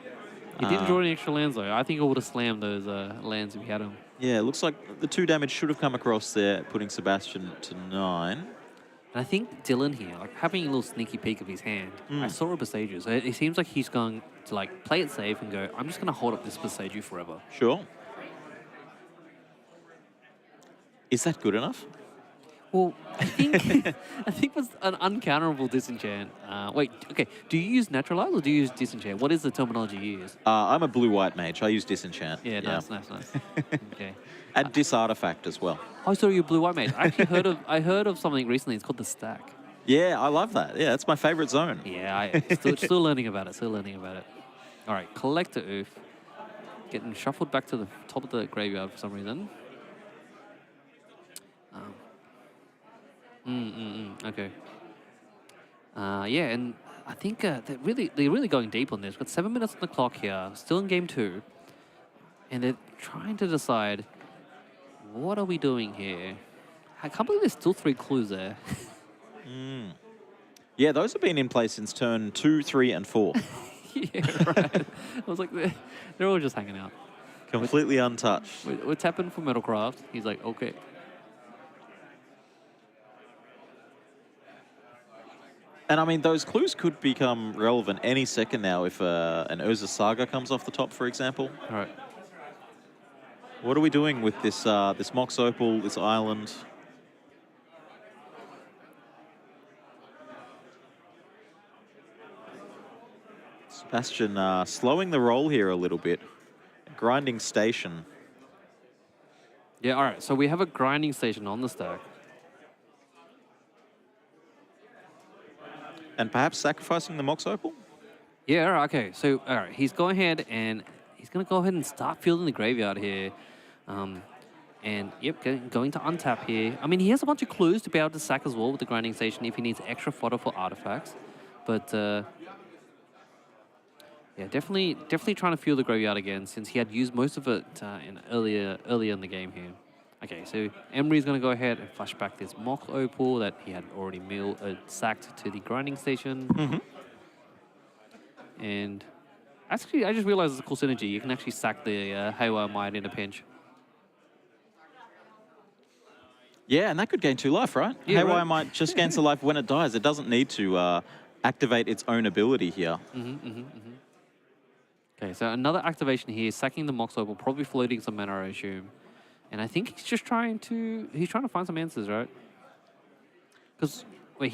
Speaker 2: He didn't draw any extra lands, though. I think it would have slammed those lands if he had them.
Speaker 1: Yeah, it looks like the 2 damage should have come across there, putting Sebastian to 9.
Speaker 2: And I think Dylan here, like, having a little sneaky peek of his hand, I saw a Besaju. So it seems like he's going to, like, play it safe and go, I'm just going to hold up this Besaju forever.
Speaker 1: Sure. Is that good enough?
Speaker 2: Well, I think I think it's an uncounterable disenchant. Wait, okay. Do you use naturalize or do you use disenchant? What is the terminology you use?
Speaker 1: I'm a blue-white mage. I use disenchant.
Speaker 2: Yeah, nice. Okay.
Speaker 1: And disartifact as well.
Speaker 2: Oh, so you're blue white mage. I actually heard of something recently. It's called the stack.
Speaker 1: Yeah, I love that. Yeah, that's my favorite zone.
Speaker 2: Yeah, still learning about it. All right, Collector Oof. Getting shuffled back to the top of the graveyard for some reason. Okay. Yeah, and I think they're really going deep on this. We've got 7 minutes on the clock here. Still in game 2, and they're trying to decide What are we doing here? I can't believe there's still 3 clues there.
Speaker 1: Yeah, those have been in place since turn 2, 3, and 4.
Speaker 2: Yeah, right. I was like, they're all just hanging out.
Speaker 1: Completely untouched.
Speaker 2: We're tapping for Metalcraft. He's like, okay.
Speaker 1: And I mean, those clues could become relevant any second now if an Urza Saga comes off the top, for example.
Speaker 2: All right.
Speaker 1: What are we doing with this Mox Opal, this island? Sebastian slowing the roll here a little bit. Grinding station.
Speaker 2: Yeah, all right. So we have a grinding station on the stack.
Speaker 1: And perhaps sacrificing the Mox Opal?
Speaker 2: Yeah, all right, okay. So, all right, he's going ahead and he's going to go ahead and start fielding the graveyard here. And, yep, going to untap here. I mean, he has a bunch of clues to be able to sack as well with the grinding station if he needs extra fodder for artifacts. But, yeah, definitely trying to field the graveyard again since he had used most of it earlier in the game here. Okay, so Emery's going to go ahead and flash back this Mock Opal that he had already sacked to the grinding station. And actually, I just realized it's a cool synergy. You can actually sack the Haywire Might in a pinch.
Speaker 1: Yeah, and that could gain 2 life, right?
Speaker 2: Yeah,
Speaker 1: Haywire
Speaker 2: right.
Speaker 1: Might just gains the life when it dies. It doesn't need to activate its own ability here.
Speaker 2: Okay, so another activation here, sacking the Mox Opal, probably floating some mana, I assume. And I think he's just trying to find some answers, right? Because wait,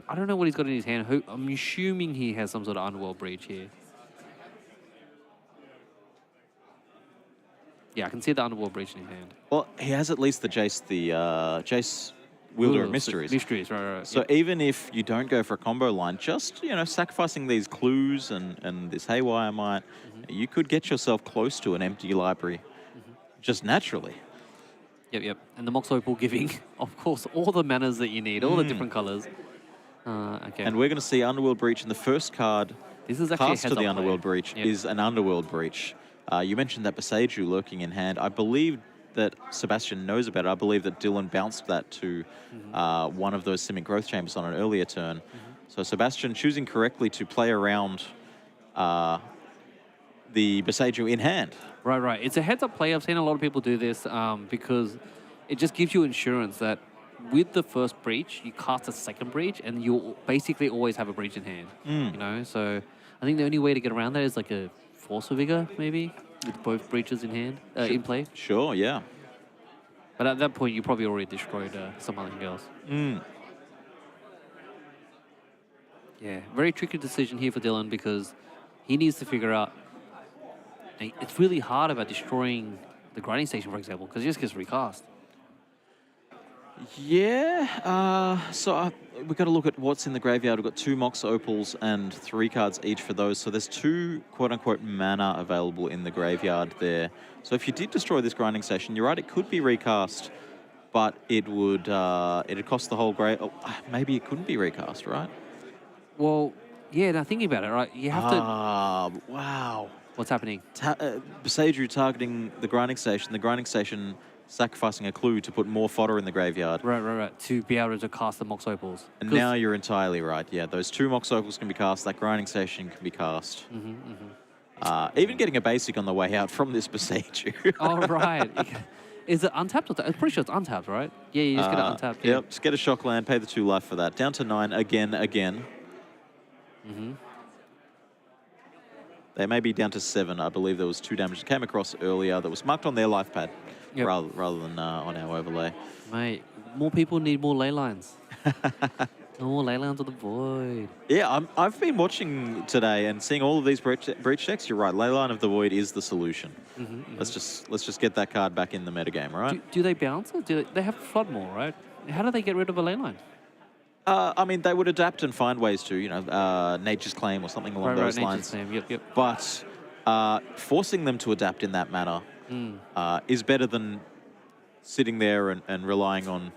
Speaker 2: I don't know what he's got in his hand. I'm assuming he has some sort of Underworld Breach here. Yeah, I can see the Underworld Breach in his hand.
Speaker 1: Well, he has at least the Jace Wielder of Mysteries.
Speaker 2: Mysteries, right.
Speaker 1: So even if you don't go for a combo line, just, sacrificing these clues and this Haywire Might, you could get yourself close to an empty library just naturally.
Speaker 2: Yep. And the Mox Opal giving, of course, all the manas that you need, all the different colors. Okay.
Speaker 1: And we're going to see Underworld Breach in the first card.
Speaker 2: This is actually a
Speaker 1: cast to
Speaker 2: heads-up
Speaker 1: the
Speaker 2: play.
Speaker 1: Underworld Breach is an Underworld Breach. You mentioned that Boseiju lurking in hand. I believe that Sebastian knows about it. I believe that Dylan bounced that to one of those Simic Growth Chambers on an earlier turn. So Sebastian choosing correctly to play around the Boseiju in hand.
Speaker 2: Right. It's a heads-up play. I've seen a lot of people do this because it just gives you insurance that with the first breach, you cast a second breach, and you'll basically always have a breach in hand. So I think the only way to get around that is like a Force of Vigor, maybe, with both breaches in hand, in play.
Speaker 1: Sure, yeah.
Speaker 2: But at that point, you probably already destroyed something else. Yeah, very tricky decision here for Dylan because he needs to figure out. It's really hard about destroying the grinding station, for example, because it just gets recast.
Speaker 1: Yeah, so we've got to look at what's in the graveyard. We've got 2 Mox Opals and 3 cards each for those. So there's 2 quote-unquote mana available in the graveyard there. So if you did destroy this grinding station, you're right, it could be recast, but it'd cost the whole maybe it couldn't be recast, right?
Speaker 2: Well, yeah, now thinking about it, right, you have to...
Speaker 1: Wow.
Speaker 2: What's happening?
Speaker 1: Boseiju targeting the grinding station sacrificing a clue to put more fodder in the graveyard.
Speaker 2: Right. To be able to cast the Mox Opals.
Speaker 1: And now you're entirely right. Yeah, those 2 Mox Opals can be cast. That grinding station can be cast. Even getting a basic on the way out from this Boseiju.
Speaker 2: Oh, right. Is it untapped? I'm pretty sure it's untapped, right? Yeah, you just get it untapped. Yeah.
Speaker 1: Yep, just get a shock land, pay the 2 life for that. Down to 9 again. They may be down to 7. I believe there was 2 damage that came across earlier that was marked on their life pad rather than on our overlay.
Speaker 2: Mate, more people need more ley lines. No more ley lines of the void.
Speaker 1: Yeah, I've been watching today and seeing all of these breach decks. You're right, Leyline of the Void is the solution. Let's just get that card back in the metagame, right?
Speaker 2: Do they bounce it? They have flood more, right? How do they get rid of a ley line?
Speaker 1: I mean, they would adapt and find ways to, Nature's Claim or something along those lines.
Speaker 2: Nature's Claim, yep.
Speaker 1: But forcing them to adapt in that manner is better than sitting there and relying on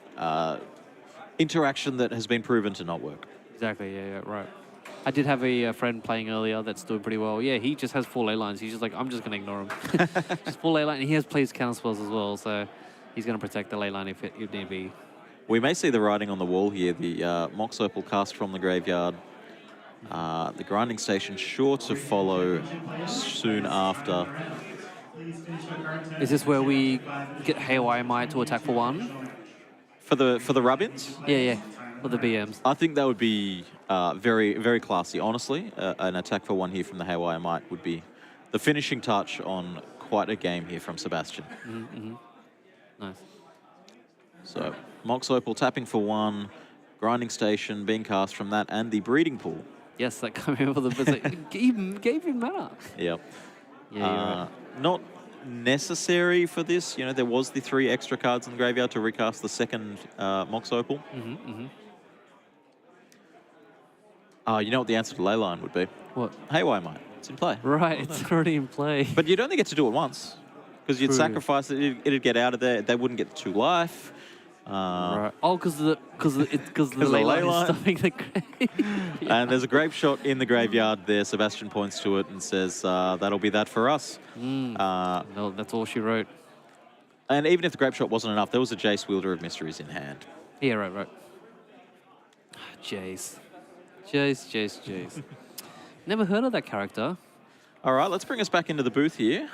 Speaker 1: interaction that has been proven to not work.
Speaker 2: Exactly, yeah, right. I did have a friend playing earlier that's doing pretty well. Yeah, he just has 4 ley lines. He's just like, I'm just going to ignore him. Just 4 ley lines. And he has plays counter spells as well, so He's going to protect the ley line if need be.
Speaker 1: We may see the writing on the wall here. The Mox Opal cast from the graveyard. The grinding station sure to follow soon after.
Speaker 2: Is this where we get Haywire Might to attack for 1?
Speaker 1: For the rub-ins?
Speaker 2: Yeah. For the BMs.
Speaker 1: I think that would be very, very classy. Honestly, an attack for 1 here from the Haywire Might would be the finishing touch on quite a game here from Sebastian.
Speaker 2: Nice.
Speaker 1: So Mox Opal tapping for 1, grinding station being cast from that, and the breeding pool.
Speaker 2: Yes, that coming over the gave him mana.
Speaker 1: Yep.
Speaker 2: Yeah, you're right.
Speaker 1: Not necessary for this. You know, there was the 3 extra cards in the graveyard to recast the second Mox Opal. You know what the answer to Leyline would be?
Speaker 2: What?
Speaker 1: Haywire Might. It's in play.
Speaker 2: Right, it's already in play.
Speaker 1: But you'd only get to do it once. Because you'd
Speaker 2: True.
Speaker 1: sacrifice it, it'd get out of there. They wouldn't get the 2 life.
Speaker 2: Right. Oh, because the
Speaker 1: ley
Speaker 2: ley line
Speaker 1: line.
Speaker 2: is stopping the grave.
Speaker 1: And there's a grape shot in the graveyard there. Sebastian points to it and says, that'll be that for us.
Speaker 2: No, that's all she wrote.
Speaker 1: And even if the grape shot wasn't enough, there was a Jace Wielder of Mysteries in hand.
Speaker 2: Yeah, right. Jace. Never heard of that character.
Speaker 1: All right, let's bring us back into the booth here.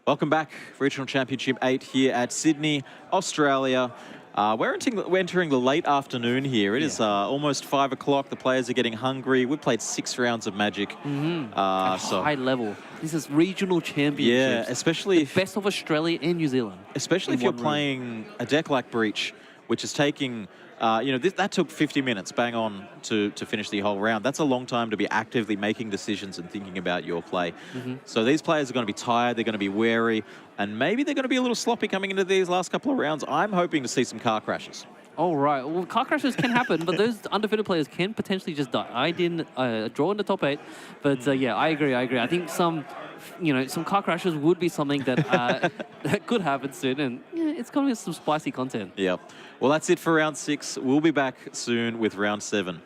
Speaker 1: Welcome back, Regional Championship 8 here at Sydney, Australia. We're entering the late afternoon here. It is almost 5 o'clock. The players are getting hungry. We've played 6 rounds of Magic.
Speaker 2: At high level. This is regional championships.
Speaker 1: Yeah, especially
Speaker 2: the best of Australia and New Zealand.
Speaker 1: Especially if you're playing a deck like Breach, which is taking... that took 50 minutes bang on to finish the whole round. That's a long time to be actively making decisions and thinking about your play. So these players are going to be tired, they're going to be wary, and maybe they're going to be a little sloppy coming into these last couple of rounds. I'm hoping to see some car crashes.
Speaker 2: Oh, right. Well, car crashes can happen, but those undefeated players can potentially just die. I didn't draw in the top 8, but yeah, I agree. I think some car crashes would be something that that could happen soon, and yeah, it's going to be some spicy content.
Speaker 1: Yep. Well, that's it for round 6. We'll be back soon with round 7.